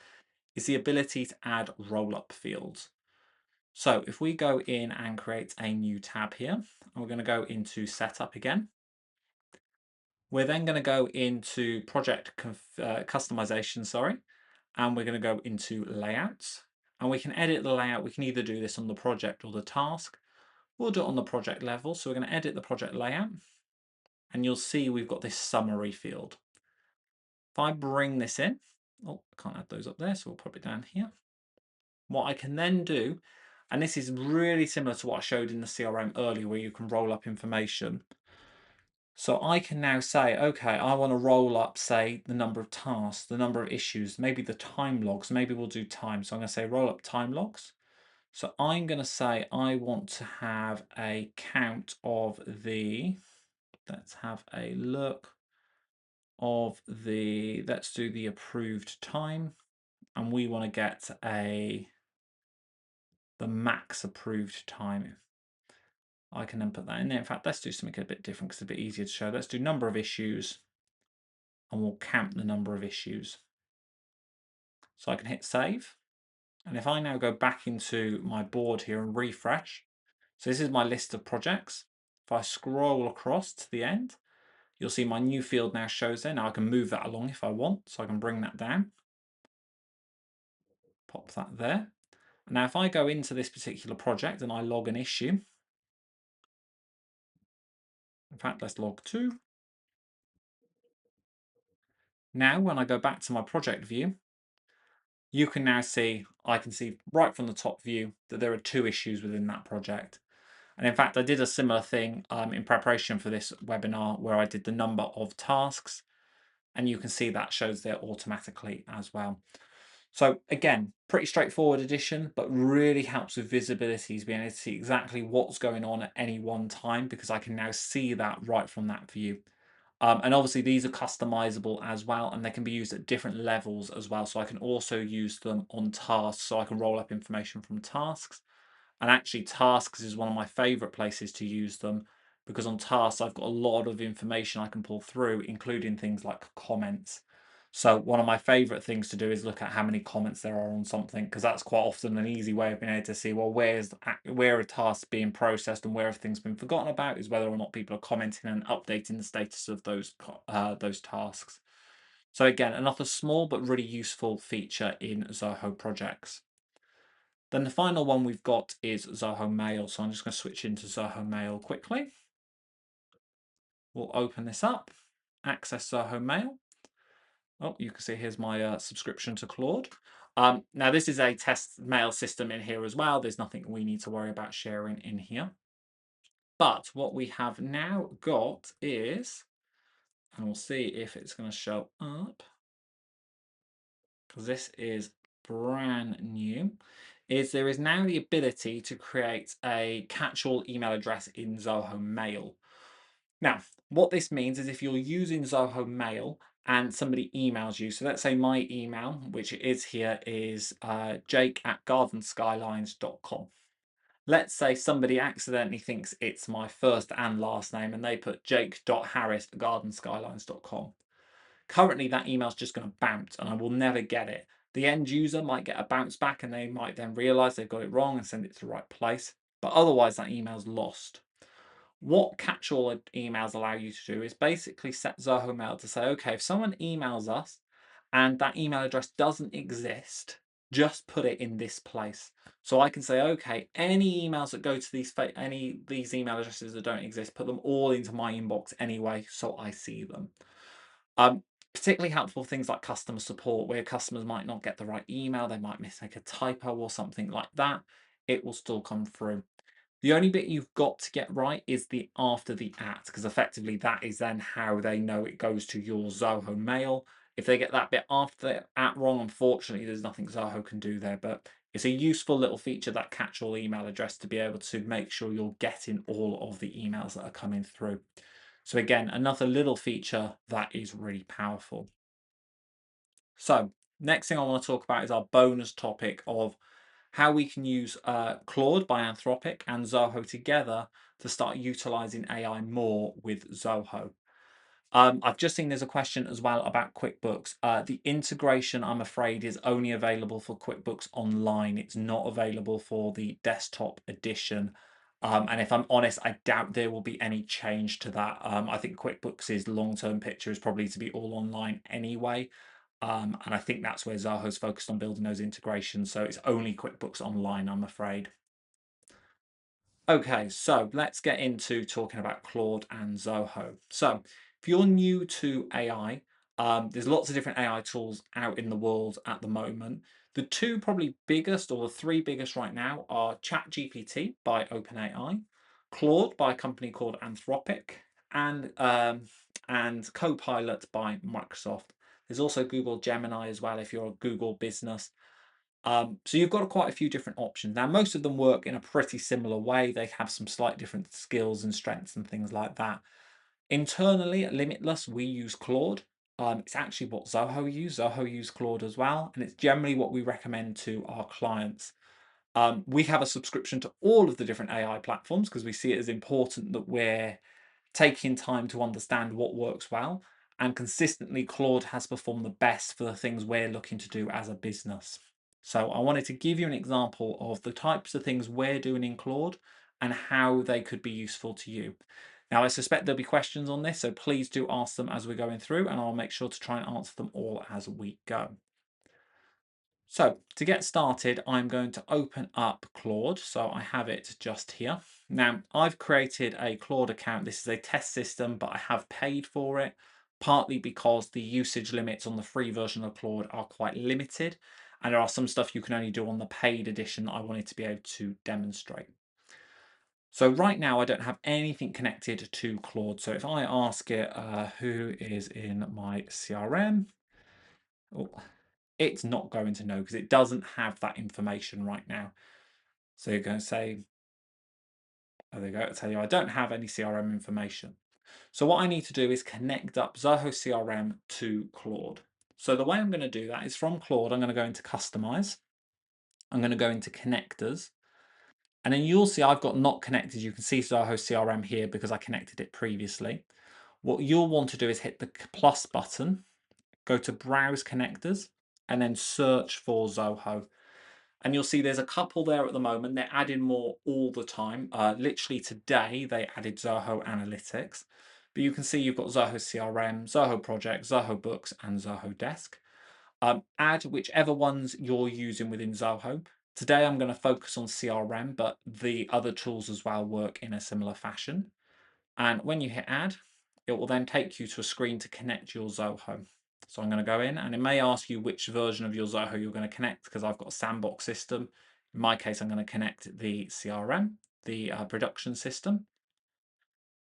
is the ability to add roll-up fields. So if we go in and create a new tab here, and we're going to go into setup again. We're then going to go into project customization, sorry, and we're going to go into layouts. And we can edit the layout. We can either do this on the project or the task. We'll do it on the project level. So we're going to edit the project layout. And you'll see we've got this summary field. If I bring this in, oh, I can't add those up there, so we'll pop it down here. What I can then do, and this is really similar to what I showed in the CRM earlier, where you can roll up information. So I can now say, okay, I want to roll up, say, the number of tasks, the number of issues, maybe the time logs. Maybe we'll do time. So I'm going to say roll up time logs. So I'm going to say I want to have a count of the, let's have a look of the, let's do the approved time. And we want to get the max approved time. I can then put that in there. In fact, let's do something a bit different because it's a bit easier to show. Let's do number of issues and we'll count the number of issues. So I can hit save. And if I now go back into my board here and refresh, so this is my list of projects. If I scroll across to the end, you'll see my new field now shows there. Now I can move that along if I want, so I can bring that down, pop that there. Now if I go into this particular project and I log an issue, in fact, let's log 2. Now, when I go back to my project view, you can now see, I can see right from the top view that there are 2 issues within that project. And in fact, I did a similar thing in preparation for this webinar where I did the number of tasks, and you can see that shows there automatically as well. So again, pretty straightforward addition, but really helps with visibility, being able to see exactly what's going on at any one time because I can now see that right from that view. And obviously these are customizable as well, and they can be used at different levels as well. So I can also use them on tasks. So I can roll up information from tasks. And actually tasks is one of my favorite places to use them because on tasks, I've got a lot of information I can pull through, including things like comments. So one of my favorite things to do is look at how many comments there are on something, because that's quite often an easy way of being able to see, well, where a task being processed and where everything's been forgotten about is whether or not people are commenting and updating the status of those tasks. So again, another small but really useful feature in Zoho Projects. Then the final one we've got is Zoho Mail. So I'm just going to switch into Zoho Mail quickly. We'll open this up, access Zoho Mail. Oh, you can see here's my subscription to Claude. Now this is a test mail system in here as well. There's nothing we need to worry about sharing in here. But what we have now got is, and we'll see if it's going to show up. because this is brand new, is there is now the ability to create a catch-all email address in Zoho Mail. Now, what this means is if you're using Zoho Mail and somebody emails you, so let's say my email, which it is here, is jake@gardenskylines.com. Let's say somebody accidentally thinks it's my first and last name and they put jake.harris@gardenskylines.com. Currently, that email's just going to bounce and I will never get it. The end user might get a bounce back and they might then realize they've got it wrong and send it to the right place. But otherwise, that email's lost. What catch-all emails allow you to do is basically set Zoho Mail to say, okay, if someone emails us and that email address doesn't exist, just put it in this place. So I can say, okay, any emails that go to these email addresses that don't exist, put them all into my inbox anyway, so I see them. Um, Particularly helpful things like customer support, where customers might not get the right email, they might mistake a typo or something like that. It will still come through. The only bit you've got to get right is the after the at, because effectively that is then how they know it goes to your Zoho Mail. If they get that bit after the at wrong, unfortunately, there's nothing Zoho can do there. But it's a useful little feature, that catch-all email address, to be able to make sure you're getting all of the emails that are coming through. So again, another little feature that is really powerful. So next thing I want to talk about is our bonus topic of how we can use Claude by Anthropic and Zoho together to start utilizing AI more with Zoho. I've just seen there's a question as well about QuickBooks. The integration, I'm afraid, is only available for QuickBooks Online. It's not available for the desktop edition. And if I'm honest, I doubt there will be any change to that. I think QuickBooks' long-term picture is probably to be all online anyway. And I think that's where Zoho's focused on building those integrations. So it's only QuickBooks Online, I'm afraid. Okay, so let's get into talking about Claude and Zoho. So, if you're new to AI, there's lots of different AI tools out in the world at the moment. The two probably biggest, or the three biggest right now, are ChatGPT by OpenAI, Claude by a company called Anthropic, and Copilot by Microsoft. There's also Google Gemini as well if you're a Google business. So you've got quite a few different options. Now, most of them work in a pretty similar way. They have some slight different skills and strengths and things like that. Internally at Limitless, we use Claude. It's actually what Zoho use. Zoho use Claude as well, and it's generally what we recommend to our clients. We have a subscription to all of the different AI platforms because we see it as important that we're taking time to understand what works well. And consistently, Claude has performed the best for the things we're looking to do as a business. So I wanted to give you an example of the types of things we're doing in Claude and how they could be useful to you. Now, I suspect there'll be questions on this, so please do ask them as we're going through, and I'll make sure to try and answer them all as we go. So to get started, I'm going to open up Claude. So I have it just here. Now I've created a Claude account. This is a test system, but I have paid for it, partly because the usage limits on the free version of Claude are quite limited. And there are some stuff you can only do on the paid edition that I wanted to be able to demonstrate. So right now I don't have anything connected to Claude. So if I ask it, who is in my CRM? Oh, it's not going to know because it doesn't have that information right now. So you're going to say, oh, there you go, I'll tell you I don't have any CRM information. So what I need to do is connect up Zoho CRM to Claude. So the way I'm going to do that is from Claude, I'm going to go into Customize. I'm going to go into Connectors. And then you'll see I've got not connected. You can see Zoho CRM here because I connected it previously. What you'll want to do is hit the plus button, go to Browse Connectors, and then search for Zoho. And you'll see there's a couple there at the moment. They're adding more all the time. Literally today, they added Zoho Analytics. But you can see you've got Zoho CRM, Zoho Projects, Zoho Books, and Zoho Desk. Add whichever ones you're using within Zoho. Today, I'm going to focus on CRM, but the other tools as well work in a similar fashion. And when you hit add, it will then take you to a screen to connect your Zoho. So I'm going to go in and it may ask you which version of your Zoho you're going to connect because I've got a sandbox system. In my case, I'm going to connect the CRM, the production system.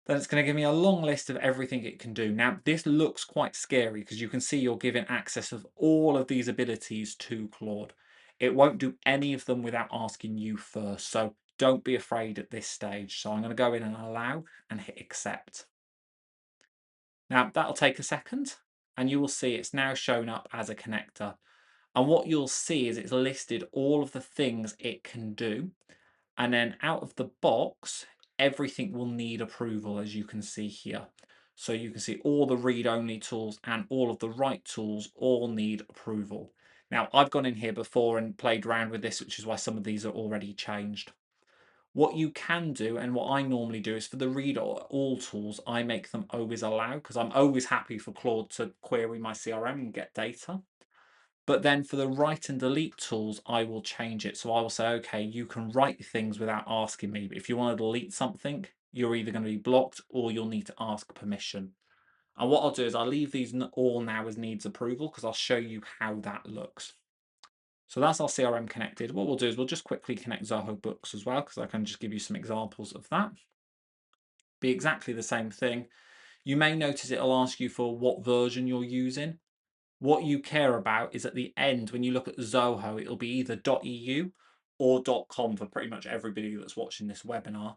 Then it's going to give me a long list of everything it can do. Now, this looks quite scary because you can see you're giving access of all of these abilities to Claude. It won't do any of them without asking you first. So don't be afraid at this stage. So I'm going to go in and allow and hit accept. Now, that'll take a second and you will see it's now shown up as a connector. And what you'll see is it's listed all of the things it can do. And then out of the box, everything will need approval, as you can see here. So you can see all the read-only tools and all of the write tools all need approval. Now, I've gone in here before and played around with this, which is why some of these are already changed. What you can do, and what I normally do, is for the read all tools, I make them always allow, because I'm always happy for Claude to query my CRM and get data. But then for the write and delete tools, I will change it. So I will say, okay, you can write things without asking me. But if you want to delete something, you're either going to be blocked or you'll need to ask permission. And what I'll do is I'll leave these all now as needs approval because I'll show you how that looks. So that's our CRM connected. What we'll do is we'll just quickly connect Zoho Books as well because I can just give you some examples of that. Be exactly the same thing. You may notice it'll ask you for what version you're using. What you care about is at the end, when you look at Zoho, it'll be either .eu or .com for pretty much everybody that's watching this webinar.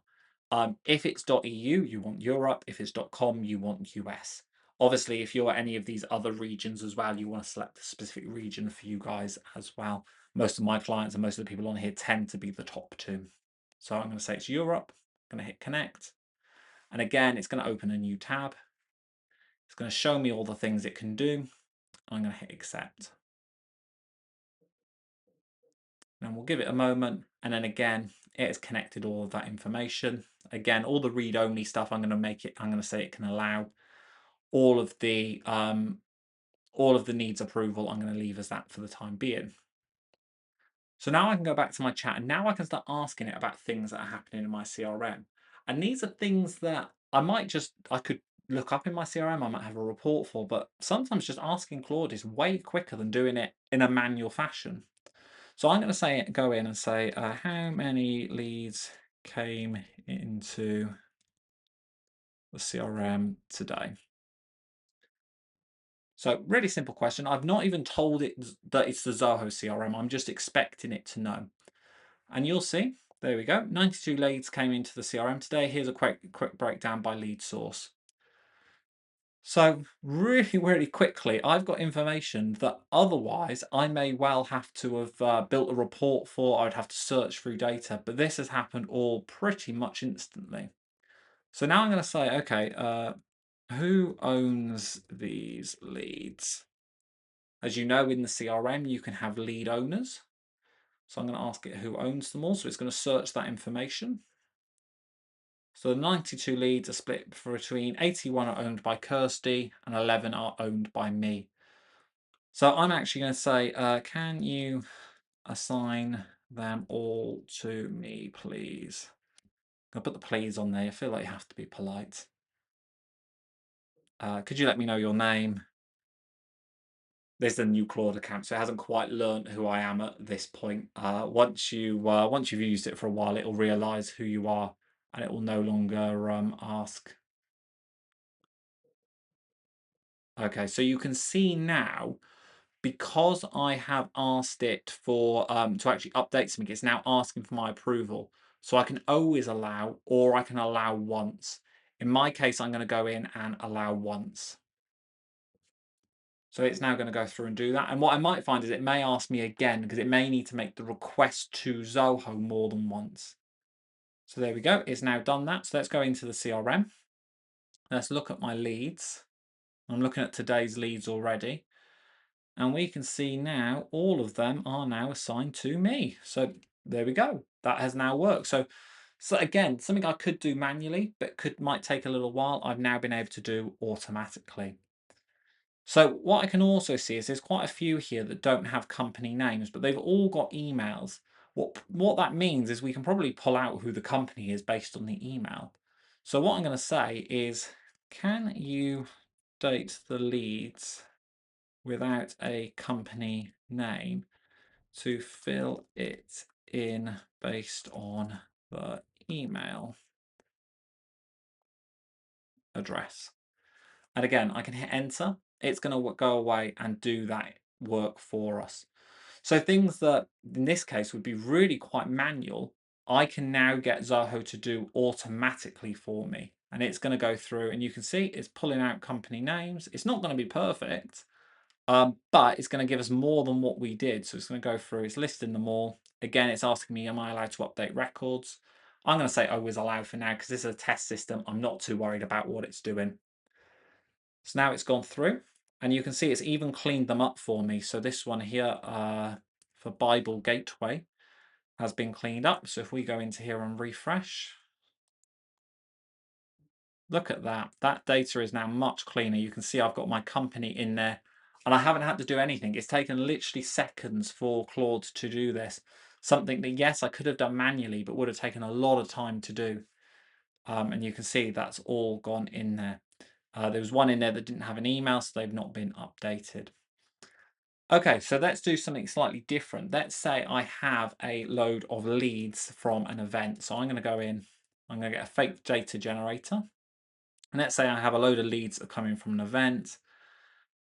If it's .eu, you want Europe. If it's .com, you want US. Obviously, if you're any of these other regions as well, you want to select a specific region for you guys as well. Most of my clients and most of the people on here tend to be the top two. So I'm going to say it's Europe. I'm going to hit connect. And again, it's going to open a new tab. It's going to show me all the things it can do. I'm going to hit accept. And we'll give it a moment. And then again, it has connected all of that information. Again, all the read-only stuff, I'm going to say it can allow. All of the needs approval, I'm going to leave as that for the time being. So now I can go back to my chat and now I can start asking it about things that are happening in my CRM. And these are things that I could look up in my CRM, I might have a report for, but sometimes just asking Claude is way quicker than doing it in a manual fashion. So I'm going to go in and say, how many leads came into the CRM today? So really simple question. I've not even told it that it's the Zoho CRM. I'm just expecting it to know. And you'll see, there we go. 92 leads came into the CRM today. Here's a quick breakdown by lead source. So really quickly, I've got information that otherwise I may well have to have built a report for. I'd have to search through data, but this has happened all pretty much instantly. So now I'm going to say, okay, who owns these leads? As you know, in the CRM, you can have lead owners. So I'm going to ask it who owns them all. So it's going to search that information. So the 92 leads are split between 81 are owned by Kirsty and 11 are owned by me. So I'm actually going to say, can you assign them all to me, please? I'll put the please on there. I feel like you have to be polite. Could you let me know your name? This is a new Claude account, so it hasn't quite learned who I am at this point. Once you've used it for a while, it'll realise who you are, and it will no longer ask. Okay, so you can see now, because I have asked it for to actually update something, it's now asking for my approval. So I can always allow, or I can allow once. In my case, I'm going to go in and allow once. So it's now going to go through and do that. And what I might find is it may ask me again because it may need to make the request to Zoho more than once. So there we go. It's now done that. So let's go into the CRM. Let's look at my leads. I'm looking at today's leads already. And we can see now all of them are now assigned to me. So there we go. That has now worked. So again, something I could do manually, but might take a little while, I've now been able to do automatically. So what I can also see is there's quite a few here that don't have company names, but they've all got emails. What that means is we can probably pull out who the company is based on the email. So what I'm going to say is, can you date the leads without a company name to fill it in based on the email? address. And again, I can hit enter. It's going to go away and do that work for us. So things that in this case would be really quite manual, I can now get Zoho to do automatically for me. And it's going to go through and you can see it's pulling out company names. It's not going to be perfect, but it's going to give us more than what we did. So it's going to go through, it's listing them all. Again, it's asking me, am I allowed to update records? I'm going to say always allow for now because this is a test system. I'm not too worried about what it's doing. So now it's gone through and you can see it's even cleaned them up for me. So this one here for Bible Gateway has been cleaned up. So if we go into here and refresh, look at that. That data is now much cleaner. You can see I've got my company in there and I haven't had to do anything. It's taken literally seconds for Claude to do this. Something that, yes, I could have done manually, but would have taken a lot of time to do. And you can see that's all gone in there. There was one in there that didn't have an email, so they've not been updated. Okay, so let's do something slightly different. Let's say I have a load of leads from an event. So I'm going to go in, I'm going to get a fake data generator. And let's say I have a load of leads that are coming from an event.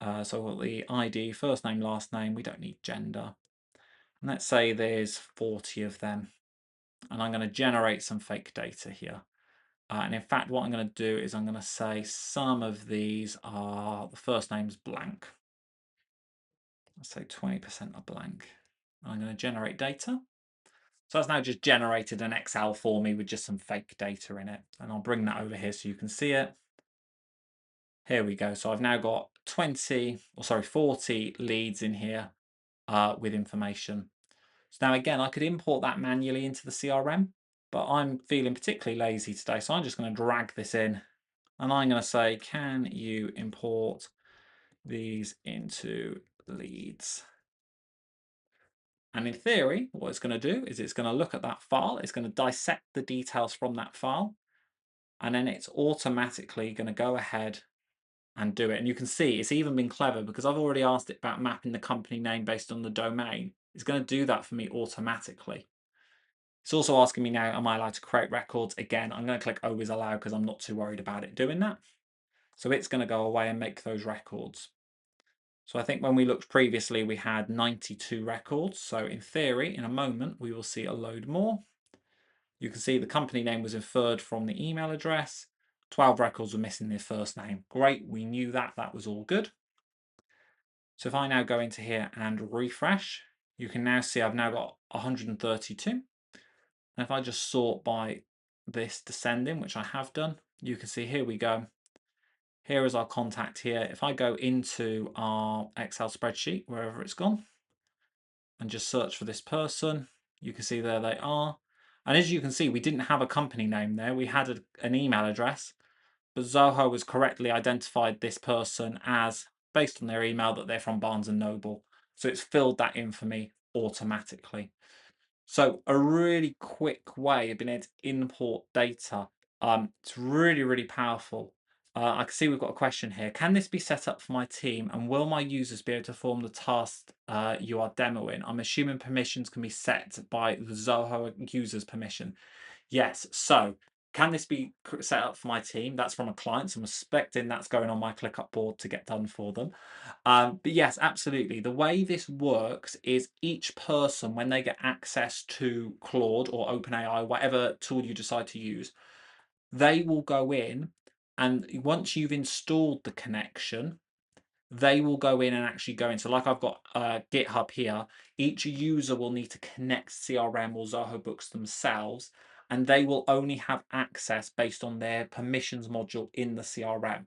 So I've got the ID, first name, last name. We don't need gender. And let's say there's 40 of them. And I'm going to generate some fake data here. And in fact, what I'm going to do is I'm going to say some of these are, the first name's blank. Let's say 20% are blank. I'm going to generate data. So that's now just generated an Excel for me with just some fake data in it. And I'll bring that over here so you can see it. Here we go. So I've now got 40 leads in here with information. So now again, I could import that manually into the CRM, but I'm feeling particularly lazy today. So I'm just going to drag this in and I'm going to say, can you import these into leads? And in theory, what it's going to do is it's going to look at that file, it's going to dissect the details from that file, and then it's automatically going to go ahead and do it. And you can see it's even been clever because I've already asked it about mapping the company name based on the domain. It's going to do that for me automatically. It's also asking me now, am I allowed to create records? Again, I'm going to click always allow because I'm not too worried about it doing that. So it's going to go away and make those records. So I think when we looked previously, we had 92 records. So in theory, in a moment, we will see a load more. You can see the company name was inferred from the email address. 12 records were missing their first name. Great, we knew that, that was all good. So if I now go into here and refresh, you can now see I've now got 132. And if I just sort by this descending, which I have done, you can see here we go. Here is our contact here. If I go into our Excel spreadsheet, wherever it's gone, and just search for this person, you can see there they are. And as you can see, we didn't have a company name there. We had an email address, but Zoho has correctly identified this person as, based on their email, that they're from Barnes & Noble. So it's filled that in for me automatically. So a really quick way of being able to import data. It's really, really powerful. I can see we've got a question here. Can this be set up for my team and will my users be able to perform the task you are demoing? I'm assuming permissions can be set by the Zoho user's permission. Yes, so can this be set up for my team? That's from a client, so I'm expecting that's going on my ClickUp board to get done for them. But yes, absolutely. The way this works is each person, when they get access to Claude or OpenAI, whatever tool you decide to use, they will go in and once you've installed the connection, they will go in and actually go in. So like I've got GitHub here, each user will need to connect CRM or Zoho Books themselves, and they will only have access based on their permissions module in the CRM.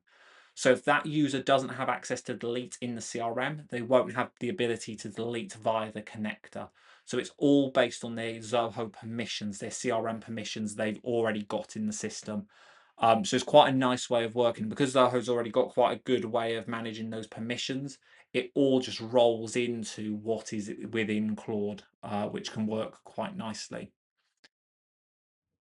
So if that user doesn't have access to delete in the CRM, they won't have the ability to delete via the connector. So it's all based on their Zoho permissions, their CRM permissions they've already got in the system. So it's quite a nice way of working because Zoho's already got quite a good way of managing those permissions. It all just rolls into what is within Claude, which can work quite nicely.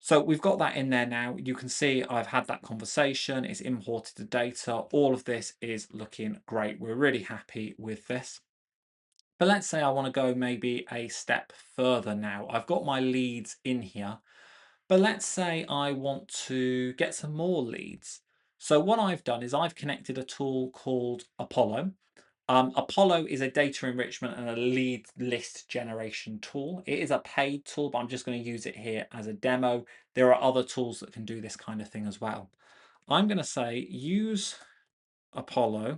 So we've got that in there now. You can see I've had that conversation. It's imported the data. All of this is looking great. We're really happy with this. But let's say I want to go maybe a step further now. I've got my leads in here. But let's say I want to get some more leads. So what I've done is I've connected a tool called Apollo. Apollo is a data enrichment and a lead list generation tool. It is a paid tool, but I'm just going to use it here as a demo. There are other tools that can do this kind of thing as well. I'm going to say use Apollo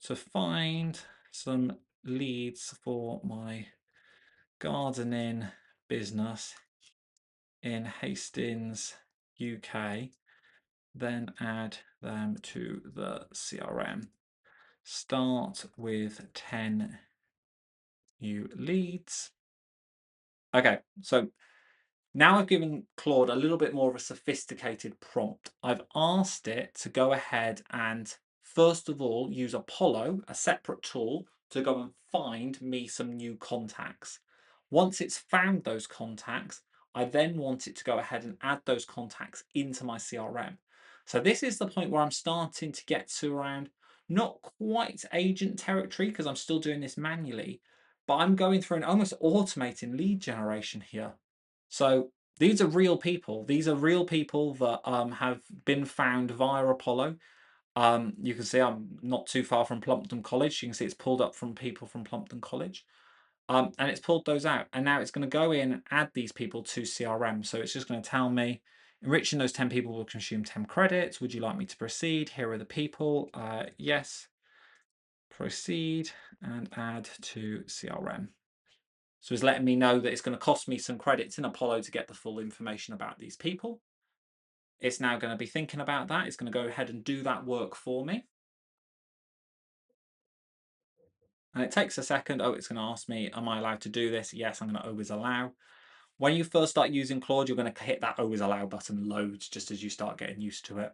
to find some leads for my gardening business in Hastings, UK, then add them to the CRM. Start with 10 new leads. Okay, so now I've given Claude a little bit more of a sophisticated prompt. I've asked it to go ahead and first of all use Apollo, a separate tool, to go and find me some new contacts. Once it's found those contacts, I then want it to go ahead and add those contacts into my CRM. So this is the point where I'm starting to get to around not quite agent territory because I'm still doing this manually, but I'm going through and almost automating lead generation here. So these are real people. These are real people that have been found via Apollo. You can see I'm not too far from Plumpton College. You can see it's pulled up from people from Plumpton College. And it's pulled those out. And now it's going to go in and add these people to CRM. So it's just going to tell me, enriching those 10 people will consume 10 credits. Would you like me to proceed? Here are the people. Yes, proceed and add to CRM. So it's letting me know that it's going to cost me some credits in Apollo to get the full information about these people. It's now going to be thinking about that. It's going to go ahead and do that work for me. And it takes a second. Oh, it's going to ask me, am I allowed to do this? Yes, I'm going to always allow. When you first start using Claude, you're going to hit that always allow button loads just as you start getting used to it.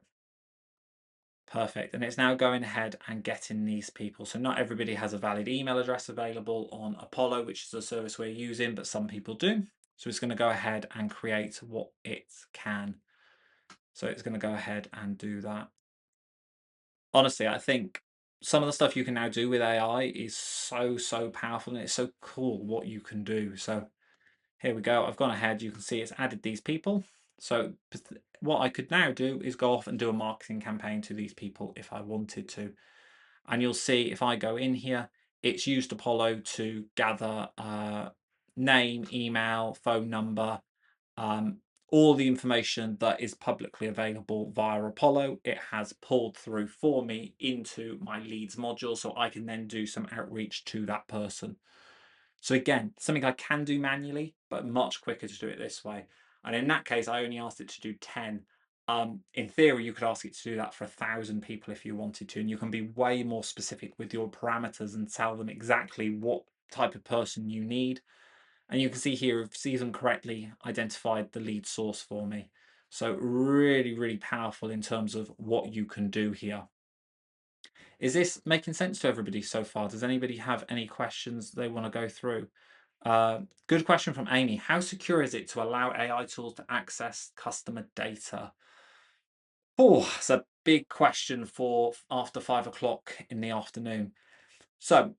Perfect. And it's now going ahead and getting these people. So not everybody has a valid email address available on Apollo, which is a service we're using, but some people do. So it's going to go ahead and create what it can. So it's going to go ahead and do that. Honestly, I think some of the stuff you can now do with AI is so powerful and it's so cool what you can do. So here we go. I've gone ahead. You can see it's added these people. So what I could now do is go off and do a marketing campaign to these people if I wanted to. And you'll see if I go in here, it's used Apollo to gather name, email, phone number, um, all the information that is publicly available via Apollo. It has pulled through for me into my leads module so I can then do some outreach to that person. So again, something I can do manually, but much quicker to do it this way. And in that case, I only asked it to do 10. In theory, you could ask it to do that for 1,000 people if you wanted to, and you can be way more specific with your parameters and tell them exactly what type of person you need. And you can see here, it's even correctly identified the lead source for me. So really powerful in terms of what you can do here. Is this making sense to everybody so far? Does anybody have any questions they want to go through? Good question from Amy. How secure is it to allow AI tools to access customer data? Oh, it's a big question for after 5 o'clock in the afternoon. So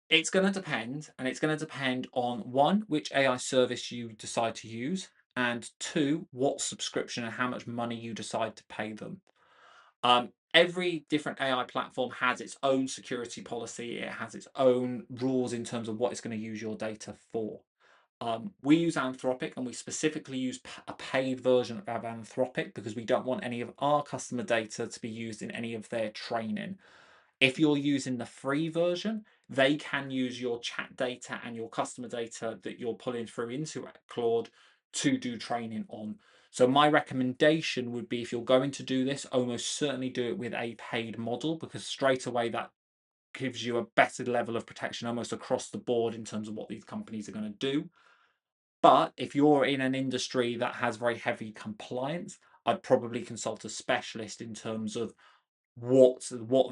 it's going to depend, and it's going to depend on one, which AI service you decide to use, and two, what subscription and how much money you decide to pay them. Every different AI platform has its own security policy. It has its own rules in terms of what it's going to use your data for. We use Anthropic, and we specifically use a paid version of Anthropic because we don't want any of our customer data to be used in any of their training. If you're using the free version, they can use your chat data and your customer data that you're pulling through into Claude to do training on. So my recommendation would be, if you're going to do this, almost certainly do it with a paid model, because straight away that gives you a better level of protection almost across the board in terms of what these companies are going to do. But if you're in an industry that has very heavy compliance, I'd probably consult a specialist in terms of what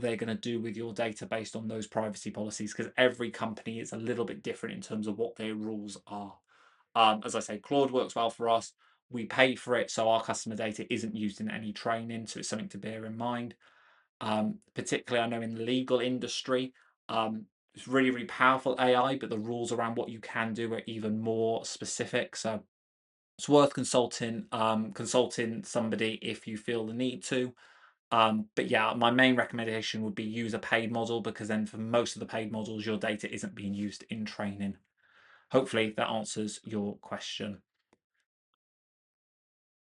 they're going to do with your data based on those privacy policies, because every company is a little bit different in terms of what their rules are. As I say, Claude works well for us. We pay for it, so our customer data isn't used in any training, so it's something to bear in mind. Particularly, I know in the legal industry, it's really powerful AI, but the rules around what you can do are even more specific. So It's worth consulting somebody if you feel the need to. But yeah, my main recommendation would be use a paid model, because then for most of the paid models, your data isn't being used in training. Hopefully that answers your question.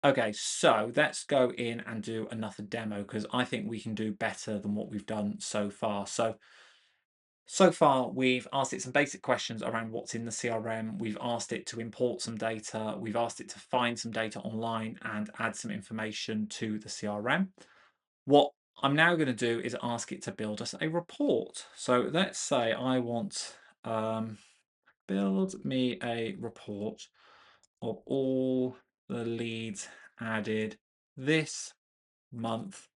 Okay, so let's go in and do another demo, because I think we can do better than what we've done so far. So far, we've asked it some basic questions around what's in the CRM. We've asked it to import some data. We've asked it to find some data online and add some information to the CRM. What I'm now going to do is ask it to build us a report. So let's say I want build me a report of all the leads added this month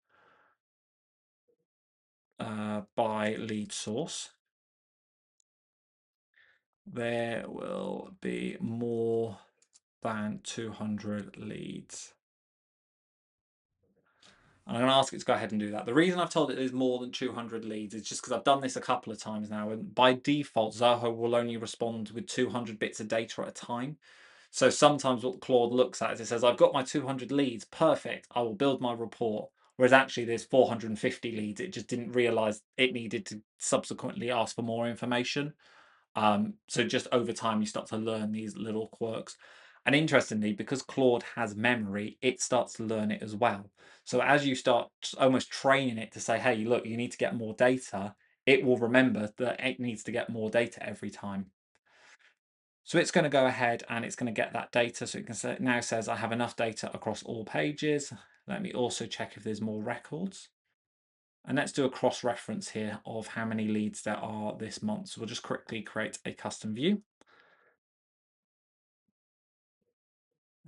by lead source. There will be more than 200 leads. I'm going to ask it to go ahead and do that. The reason I've told it there's more than 200 leads is just because I've done this a couple of times now, and by default, Zoho will only respond with 200 bits of data at a time. So sometimes what Claude looks at is it says, I've got my 200 leads, perfect, I will build my report. Whereas actually there's 450 leads. It just didn't realize it needed to subsequently ask for more information. So just over time, you start to learn these little quirks. And interestingly, because Claude has memory, it starts to learn it as well. So as you start almost training it to say, hey, look, you need to get more data, it will remember that it needs to get more data every time. So it's going to go ahead and it's going to get that data. So it can say, now says I have enough data across all pages. Let me also check if there's more records. And let's do a cross-reference here of how many leads there are this month. So we'll just quickly create a custom view.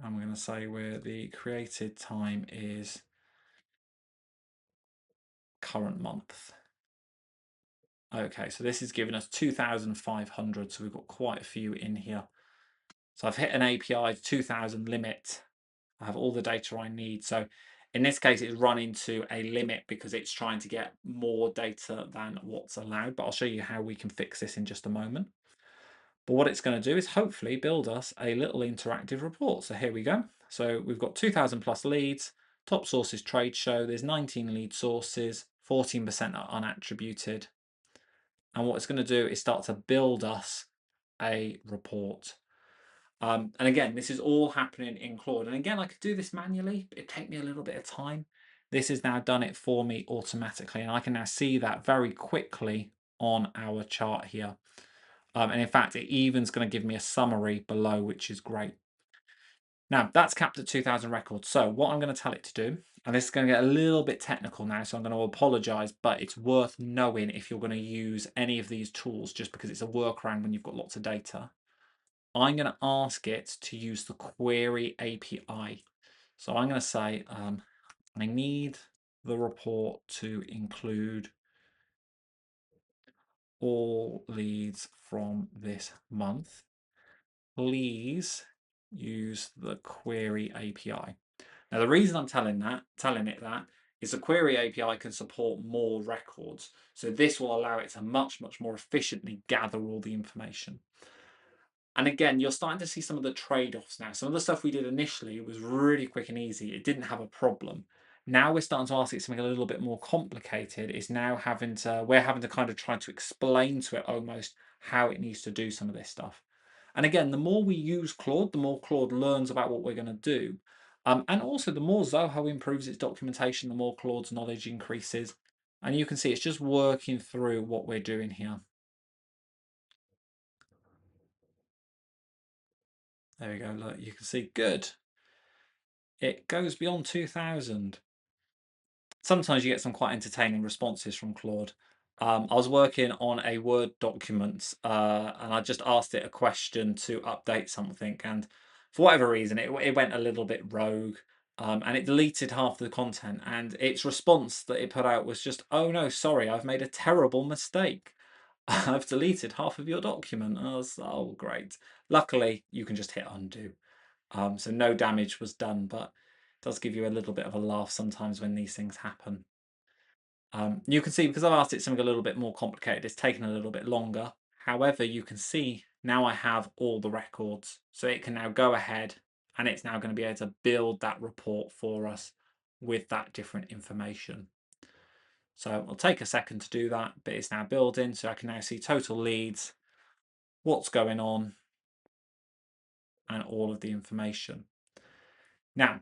I'm going to say where the created time is current month. Okay, so this is giving us 2,500. So we've got quite a few in here. So I've hit an API 2,000 limit. I have all the data I need. So in this case, it's run into a limit because it's trying to get more data than what's allowed. But I'll show you how we can fix this in just a moment. But what it's going to do is hopefully build us a little interactive report. So here we go. So we've got 2,000 plus leads. Top sources trade show. There's 19 lead sources. 14% are unattributed. And what it's going to do is start to build us a report. And again, this is all happening in Claude. And again, I could do this manually, but it'd take me a little bit of time. This has now done it for me automatically. And I can now see that very quickly on our chart here. And in fact, it even's going to give me a summary below, which is great. Now, that's capped at 2,000 records. So what I'm going to tell it to do, and this is going to get a little bit technical now, so I'm going to apologize, but it's worth knowing if you're going to use any of these tools, just because it's a workaround when you've got lots of data. I'm going to ask it to use the query API. So I'm going to say, I need the report to include all leads from this month. Please use the query API. Now, the reason I'm telling it that is the query API can support more records. So this will allow it to much more efficiently gather all the information. And again, you're starting to see some of the trade-offs now. Some of the stuff we did initially was really quick and easy. It didn't have a problem. Now we're starting to ask it something a little bit more complicated. It's now we're having to kind of try to explain to it almost how it needs to do some of this stuff. And again, the more we use Claude, the more Claude learns about what we're going to do. And also, the more Zoho improves its documentation, the more Claude's knowledge increases. And you can see it's just working through what we're doing here. There we go. Look, you can see good. It goes beyond 2,000. Sometimes you get some quite entertaining responses from Claude. I was working on a Word document and I just asked it a question to update something. And for whatever reason, it went a little bit rogue and it deleted half the content. And its response that it put out was just, oh no, sorry, I've made a terrible mistake. I've deleted half of your document. I was, oh, great. Luckily, you can just hit undo. So no damage was done, but it does give you a little bit of a laugh sometimes when these things happen. You can see, because I've asked it something a little bit more complicated, it's taken a little bit longer. However, you can see now I have all the records. So it can now go ahead and it's now going to be able to build that report for us with that different information. So it'll take a second to do that, but it's now building, so I can now see total leads, what's going on, and all of the information. Now,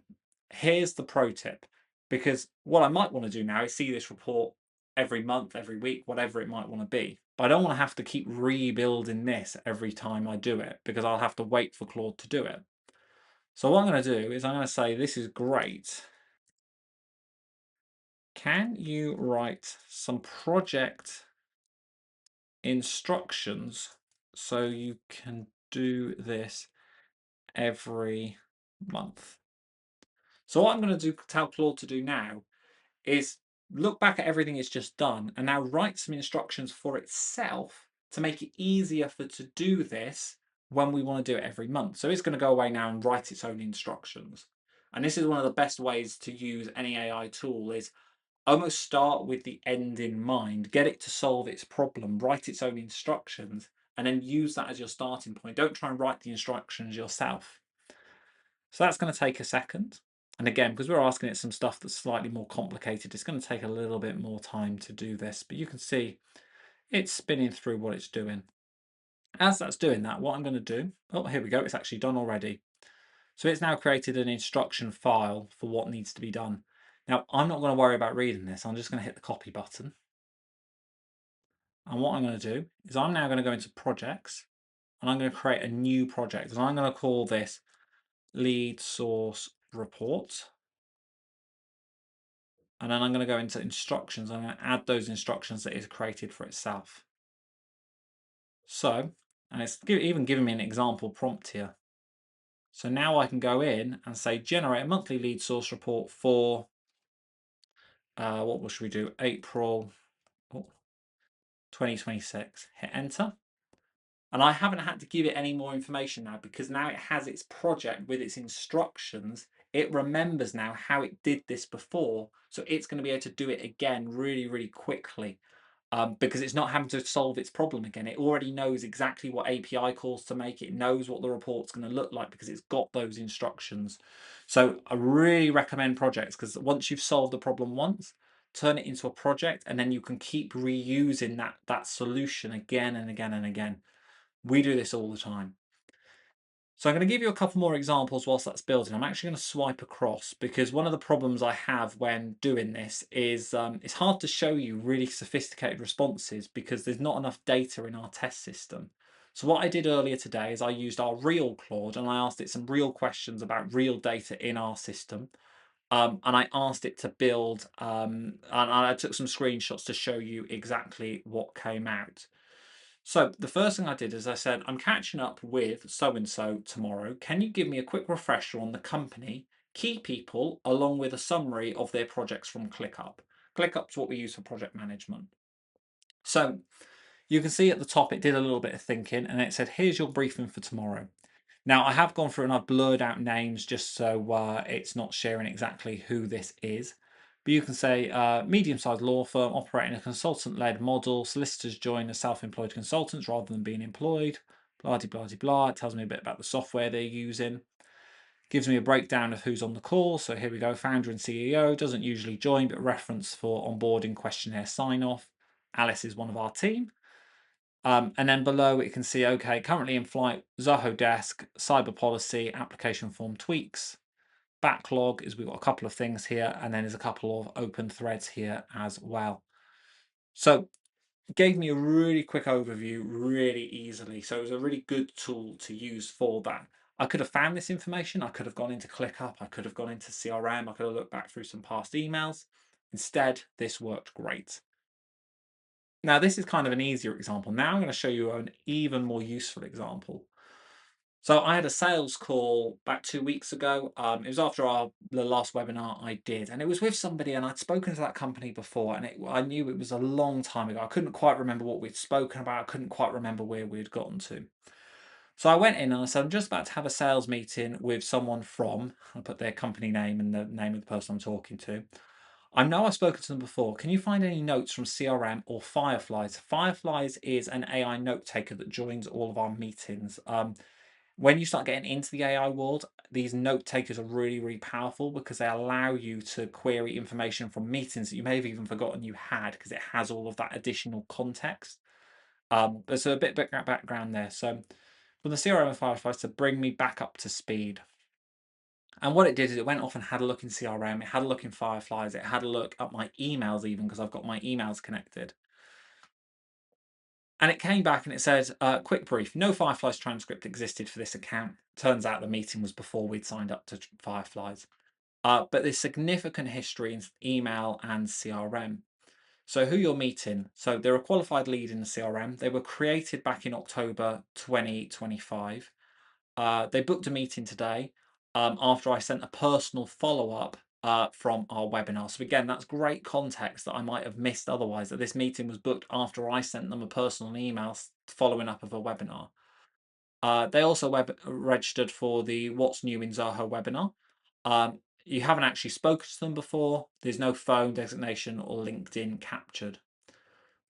here's the pro tip, because what I might want to do now is see this report every month, every week, whatever it might want to be. But I don't want to have to keep rebuilding this every time I do it, because I'll have to wait for Claude to do it. So what I'm going to do is I'm going to say, this is great. Can you write some project instructions so you can do this every month? So what I'm going to tell Claude to do now is look back at everything it's just done and now write some instructions for itself to make it easier for it to do this when we want to do it every month. So it's going to go away now and write its own instructions. And this is one of the best ways to use any AI tool, is almost start with the end in mind, get it to solve its problem, write its own instructions, and then use that as your starting point. Don't try and write the instructions yourself. So that's going to take a second. And again, because we're asking it some stuff that's slightly more complicated, it's going to take a little bit more time to do this. But you can see it's spinning through what it's doing. As that's doing that, what I'm going to do, oh, here we go, it's actually done already. So it's now created an instruction file for what needs to be done. Now, I'm not going to worry about reading this. I'm just going to hit the copy button. And what I'm going to do is I'm now going to go into projects, and I'm going to create a new project. And I'm going to call this lead source report. And then I'm going to go into instructions. I'm going to add those instructions that it's created for itself. So, and it's even giving me an example prompt here. So now I can go in and say, generate a monthly lead source report for, what should we do? April 2026. Hit enter. And I haven't had to give it any more information now, because now it has its project with its instructions. It remembers now how it did this before. So it's going to be able to do it again really, really quickly, because it's not having to solve its problem again. It already knows exactly what API calls to make. It knows what the report's going to look like because it's got those instructions. So I really recommend projects, because once you've solved the problem once, turn it into a project, and then you can keep reusing that solution again and again and again. We do this all the time. So I'm going to give you a couple more examples whilst that's building. I'm actually going to swipe across, because one of the problems I have when doing this is it's hard to show you really sophisticated responses because there's not enough data in our test system. So what I did earlier today is I used our real Claude, and I asked it some real questions about real data in our system. And I asked it to build, and I took some screenshots to show you exactly what came out. So the first thing I did is I said, I'm catching up with so-and-so tomorrow. Can you give me a quick refresher on the company, key people, along with a summary of their projects from ClickUp? ClickUp's what we use for project management. So you can see at the top, it did a little bit of thinking, and it said, here's your briefing for tomorrow. Now, I have gone through and I've blurred out names just so it's not sharing exactly who this is. But you can say medium-sized law firm operating a consultant-led model. Solicitors join as self-employed consultants rather than being employed. Blah, blah, blah, blah. It tells me a bit about the software they're using. Gives me a breakdown of who's on the call. So here we go. Founder and CEO. Doesn't usually join, but reference for onboarding questionnaire sign-off. Alice is one of our team. And then below it can see, okay, currently in flight, Zoho Desk, cyber policy, application form tweaks. Backlog is we've got a couple of things here, and then there's a couple of open threads here as well. So it gave me a really quick overview really easily. So it was a really good tool to use for that. I could have found this information. I could have gone into ClickUp. I could have gone into CRM. I could have looked back through some past emails. Instead, this worked great. Now, this is kind of an easier example. Now I'm going to show you an even more useful example. So I had a sales call about 2 weeks ago. It was after the last webinar I did, and it was with somebody, and I'd spoken to that company before, and I knew it was a long time ago. I couldn't quite remember what we'd spoken about. I couldn't quite remember where we'd gotten to. So I went in and I said, I'm just about to have a sales meeting with someone from, I put their company name and the name of the person I'm talking to. I know I've spoken to them before. Can you find any notes from CRM or Fireflies? Fireflies is an AI note taker that joins all of our meetings. When you start getting into the AI world, these note takers are really, really powerful because they allow you to query information from meetings that you may have even forgotten you had because it has all of that additional context. There's a bit of background there. So, from the CRM and Fireflies to bring me back up to speed. And what it did is it went off and had a look in CRM, it had a look in Fireflies, it had a look at my emails even because I've got my emails connected. And it came back and it said, quick brief, no Fireflies transcript existed for this account. Turns out the meeting was before we'd signed up to Fireflies. But there's significant history in email and CRM. So who you're meeting, so they're a qualified lead in the CRM. They were created back in October 2025. They booked a meeting today after I sent a personal follow-up from our webinar. So again, that's great context that I might have missed otherwise, that this meeting was booked after I sent them a personal email following up of a webinar. They also registered for the What's New in Zoho webinar. You haven't actually spoken to them before. There's no phone designation or LinkedIn captured.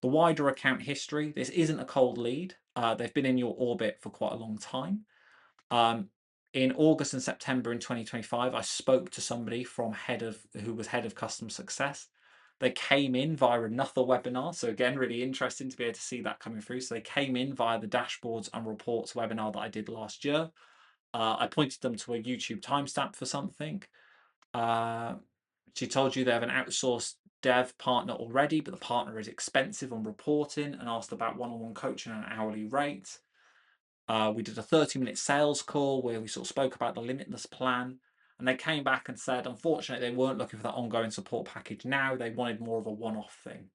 The wider account history, this isn't a cold lead. They've been in your orbit for quite a long time. In August and September in 2025, I spoke to somebody who was head of customer success. They came in via another webinar. So again, really interesting to be able to see that coming through. So they came in via the dashboards and reports webinar that I did last year. I pointed them to a YouTube timestamp for something. She told you they have an outsourced dev partner already, but the partner is expensive on reporting, and asked about one-on-one coaching and an hourly rate. We did a 30-minute sales call where we sort of spoke about the Limitless plan, and they came back and said, unfortunately, they weren't looking for that ongoing support package now. They wanted more of a one-off thing.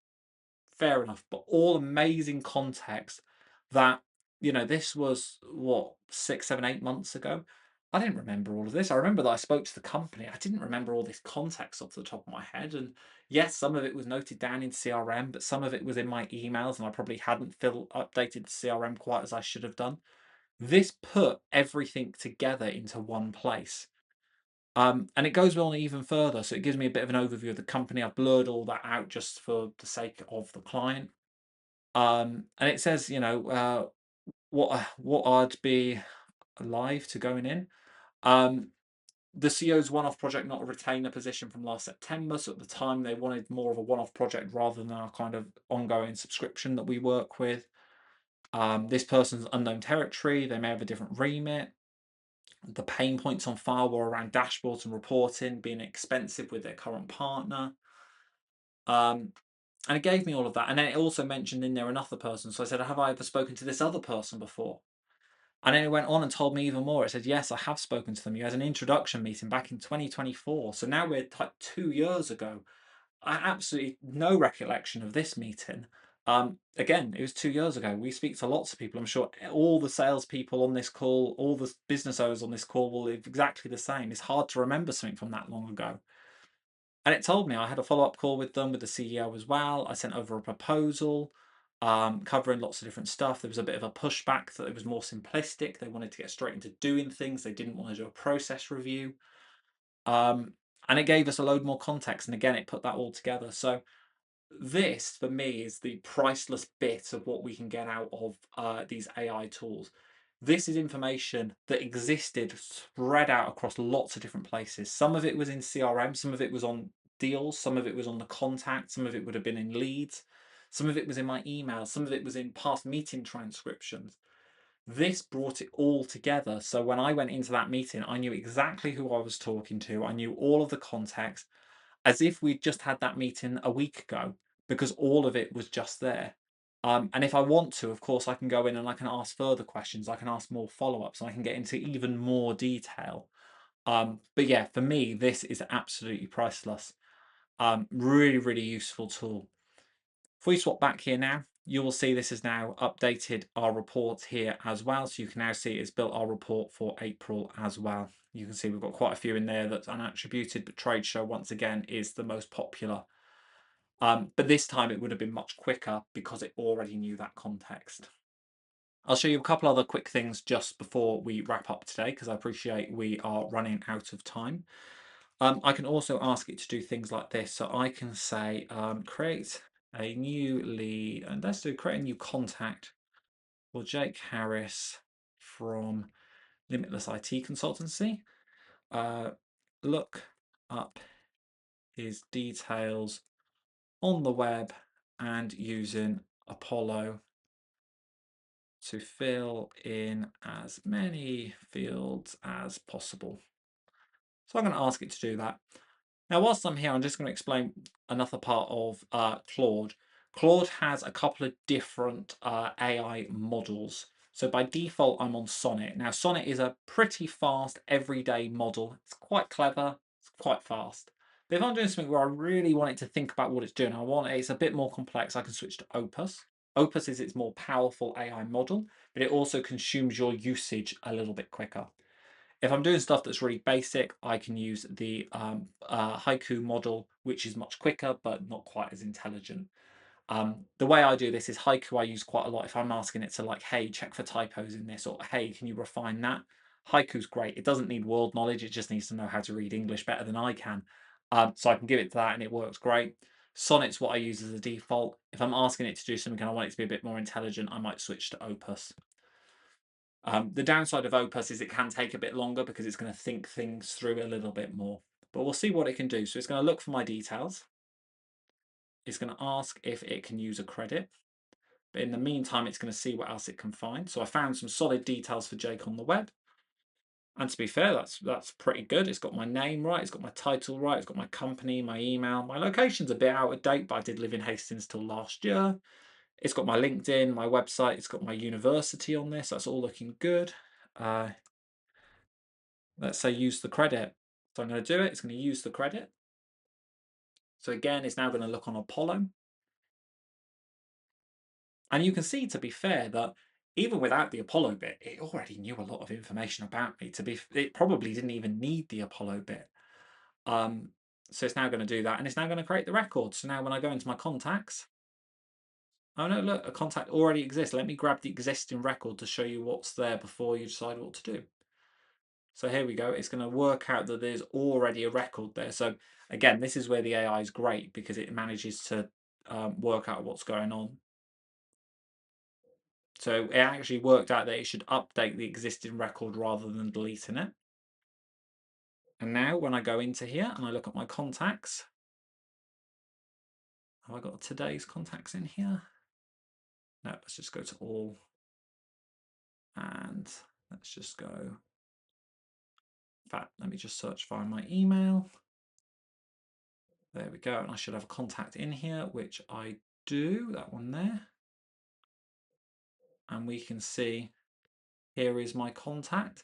Fair enough, but all amazing context that, this was what, 6, 7, 8 months ago. I didn't remember all of this. I remember that I spoke to the company. I didn't remember all this context off the top of my head. And yes, some of it was noted down in CRM, but some of it was in my emails, and I probably hadn't updated the CRM quite as I should have done. This put everything together into one place. And it goes on even further. So it gives me a bit of an overview of the company. I've blurred all that out just for the sake of the client. And it says, what I'd be alive to going in. The CEO's one-off project, not a retainer position from last September. So at the time, they wanted more of a one-off project rather than our kind of ongoing subscription that we work with. This person's unknown territory. They may have a different remit. The pain points on file were around dashboards and reporting being expensive with their current partner. And it gave me all of that. And then it also mentioned in there another person. So I said, have I ever spoken to this other person before? And then it went on and told me even more. It said, yes, I have spoken to them. You had an introduction meeting back in 2024. So now we're like 2 years ago. I absolutely no recollection of this meeting. Again, it was 2 years ago. We speak to lots of people. I'm sure all the salespeople on this call, all the business owners on this call will live exactly the same. It's hard to remember something from that long ago. And it told me I had a follow-up call with them, with the CEO as well. I sent over a proposal covering lots of different stuff. There was a bit of a pushback that it was more simplistic. They wanted to get straight into doing things. They didn't want to do a process review. And it gave us a load more context. And again, it put that all together. So this, for me, is the priceless bit of what we can get out of these AI tools. This is information that existed spread out across lots of different places. Some of it was in CRM, some of it was on deals, some of it was on the contact, some of it would have been in leads, some of it was in my emails, some of it was in past meeting transcriptions. This brought it all together. So when I went into that meeting, I knew exactly who I was talking to. I knew all of the context as if we'd just had that meeting a week ago because all of it was just there. And if I want to, of course, I can go in and I can ask further questions. I can ask more follow-ups. And I can get into even more detail. But yeah, for me, this is absolutely priceless. Really, really useful tool. If we swap back here now, you will see this has now updated our report here as well. So you can now see it's built our report for April as well. You can see we've got quite a few in there that's unattributed, but trade show once again is the most popular. But this time it would have been much quicker because it already knew that context. I'll show you a couple other quick things just before we wrap up today, because I appreciate we are running out of time. I can also ask it to do things like this. So I can say, create a new lead, and let's do create a new contact for Jake Harris from Limitless IT Consultancy. Look up his details on the web and using Apollo to fill in as many fields as possible. So I'm going to ask it to do that. Now, whilst I'm here, I'm just going to explain another part of Claude. Claude has a couple of different AI models. So by default, I'm on Sonnet. Now, Sonnet is a pretty fast everyday model. It's quite clever, it's quite fast. But if I'm doing something where I really want it to think about what it's doing, it's a bit more complex, I can switch to Opus. Opus is its more powerful AI model, but it also consumes your usage a little bit quicker. If I'm doing stuff that's really basic, I can use the Haiku model, which is much quicker, but not quite as intelligent. The way I do this is Haiku I use quite a lot if I'm asking it to like, hey, check for typos in this, or hey, can you refine that? Haiku's great. It doesn't need world knowledge. It just needs to know how to read English better than I can. So I can give it that and it works great. Sonnet's what I use as a default. If I'm asking it to do something and I want it to be a bit more intelligent, I might switch to Opus. The downside of Opus is it can take a bit longer because it's going to think things through a little bit more. But we'll see what it can do. So it's going to look for my details. It's going to ask if it can use a credit. But in the meantime, it's going to see what else it can find. So I found some solid details for Jake on the web. And to be fair, that's pretty good. It's got my name right. It's got my title right. It's got my company, my email. My location's a bit out of date, but I did live in Hastings till last year. It's got my LinkedIn, my website. It's got my university on this. That's all looking good. Let's say use the credit. So I'm going to do it. It's going to use the credit. So again, it's now going to look on Apollo. And you can see, to be fair, that even without the Apollo bit, it already knew a lot of information about me. It probably didn't even need the Apollo bit. So it's now going to do that, and it's now going to create the record. So now when I go into my contacts, oh no, look, a contact already exists. Let me grab the existing record to show you what's there before you decide what to do. So here we go. It's going to work out that there's already a record there. So again, this is where the AI is great because it manages to work out what's going on. So it actually worked out that it should update the existing record rather than deleting it. And now when I go into here and I look at my contacts, have I got today's contacts in here? No, let's just go to all. And let's just go. In fact, let me just search via my email. There we go. And I should have a contact in here, which I do, that one there. And we can see here is my contact.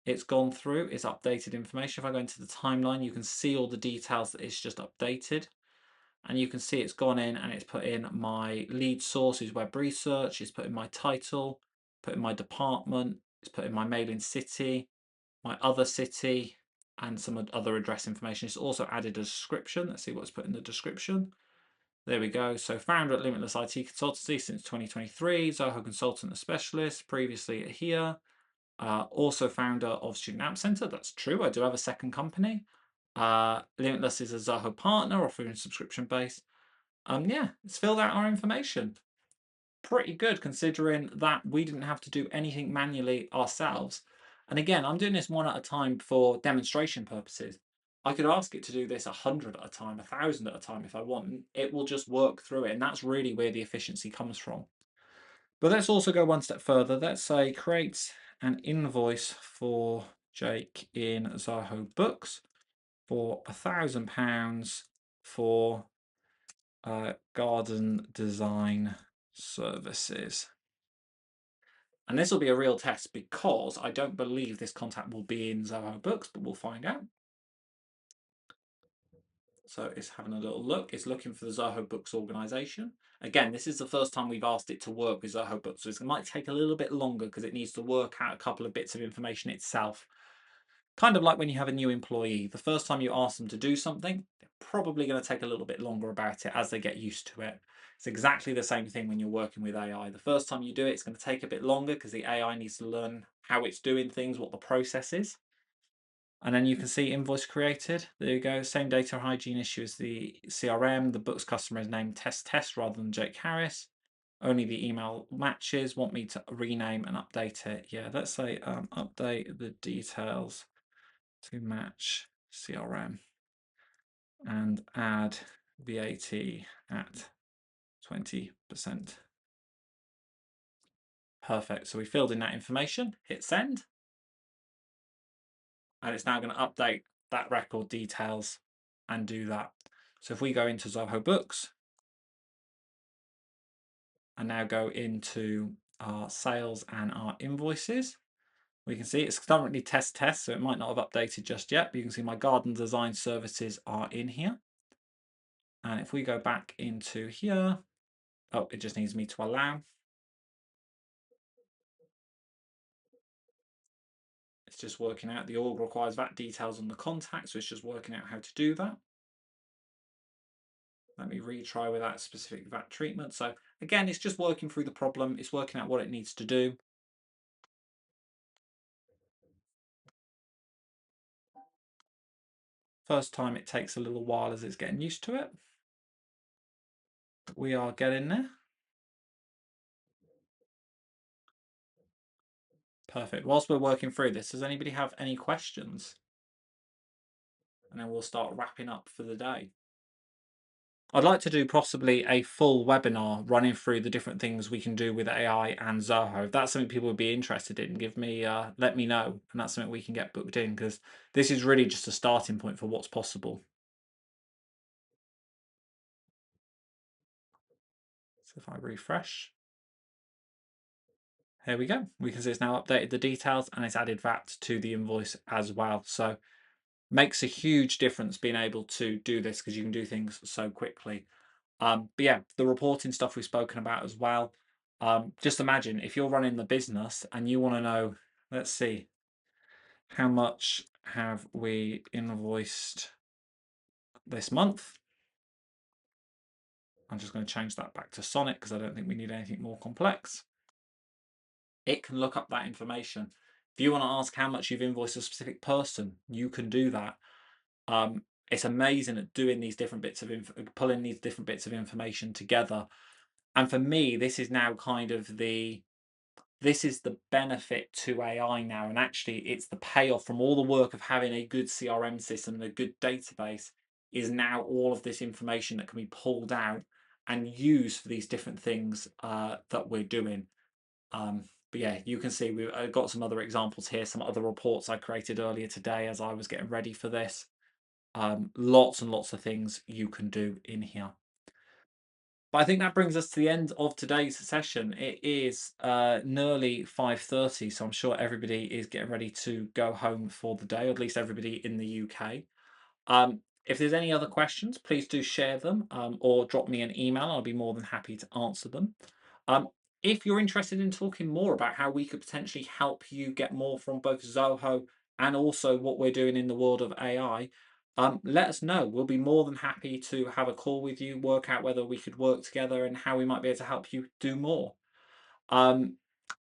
It's gone through, it's updated information. If I go into the timeline, you can see all the details that it's just updated. And you can see it's gone in and it's put in my lead source is web research, it's put in my title, put in my department, it's put in my mailing city, my other city, and some other address information. It's also added a description. Let's see what's put in the description. There we go. So founder at Limitless IT Consultancy since 2023, Zoho consultant and specialist, previously at here. Also founder of Student App Center. That's true. I do have a second company. Limitless is a Zoho partner offering subscription based. Yeah, it's filled out our information. Pretty good considering that we didn't have to do anything manually ourselves. And again, I'm doing this one at a time for demonstration purposes. I could ask it to do this 100 at a time, 1,000 at a time if I want. And it will just work through it. And that's really where the efficiency comes from. But let's also go one step further. Let's say create an invoice for Jake in Zoho Books for £1,000 for garden design services. And this will be a real test because I don't believe this contact will be in Zoho Books, but we'll find out. So it's having a little look. It's looking for the Zoho Books organization. Again, this is the first time we've asked it to work with Zoho Books, so it might take a little bit longer because it needs to work out a couple of bits of information itself. Kind of like when you have a new employee. The first time you ask them to do something, they're probably going to take a little bit longer about it as they get used to it. It's exactly the same thing when you're working with AI. The first time you do it, it's going to take a bit longer because the AI needs to learn how it's doing things, what the process is. And then you can see invoice created. There you go. Same data hygiene issue as the CRM. The books customer is named test rather than Jake Harris. only the email matches. Want me to rename and update it? Yeah, let's say update the details to match CRM and add VAT at 20%. Perfect. So we filled in that information, hit send, and it's now going to update that record details and do that. So if we go into Zoho Books and now go into our sales and our invoices, we can see it's currently test, so it might not have updated just yet, but you can see my garden design services are in here. And if we go back into here, oh, it just needs me to allow. It's just working out. The org requires VAT details on the contact, so it's just working out how to do that. Let me retry with that specific VAT treatment. So again, it's just working through the problem. It's working out what it needs to do. First time it takes a little while as it's getting used to it. We are getting there. Perfect. Whilst we're working through this, does anybody have any questions? And then we'll start wrapping up for the day. I'd like to do possibly a full webinar running through the different things we can do with AI and Zoho. If that's something people would be interested in, let me know, and that's something we can get booked in, because this is really just a starting point for what's possible. So if I refresh, here we go. We can see it's now updated the details and it's added VAT to the invoice as well. So makes a huge difference being able to do this, because you can do things so quickly. But yeah, the reporting stuff we've spoken about as well. Just imagine if you're running the business and you want to know, let's see, how much have we invoiced this month? I'm just going to change that back to Sonnet because I don't think we need anything more complex. It can look up that information. If you want to ask how much you've invoiced a specific person, you can do that. It's amazing at doing these different bits of pulling these different bits of information together. And for me, this is now kind of the benefit to AI now, and actually it's the payoff from all the work of having a good CRM system and a good database, is now all of this information that can be pulled out and used for these different things that we're doing. But yeah, you can see we've got some other examples here, some other reports I created earlier today as I was getting ready for this. Lots and lots of things you can do in here. But I think that brings us to the end of today's session. It is nearly 5:30, so I'm sure everybody is getting ready to go home for the day, or at least everybody in the UK. If there's any other questions, please do share them, or drop me an email. I'll be more than happy to answer them. Um, if you're interested in talking more about how we could potentially help you get more from both Zoho and also what we're doing in the world of AI, let us know. We'll be more than happy to have a call with you, work out whether we could work together and how we might be able to help you do more.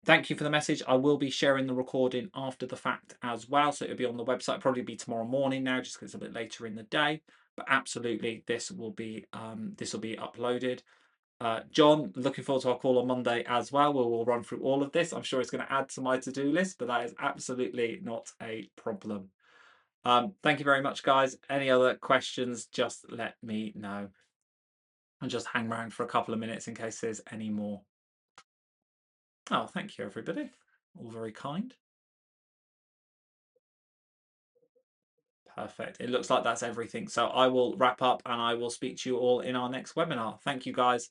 Thank you for the message. I will be sharing the recording after the fact as well, so it'll be on the website. It'll probably be tomorrow morning now, just because it's a bit later in the day. But absolutely, this will be uploaded. John, looking forward to our call on Monday as well, where we'll run through all of this. I'm sure it's going to add to my to-do list, but that is absolutely not a problem. Thank you very much, guys. Any other questions, just let me know. And just hang around for a couple of minutes in case there's any more. Oh, thank you, everybody. All very kind. Perfect. It looks like that's everything. So I will wrap up and I will speak to you all in our next webinar. Thank you, guys.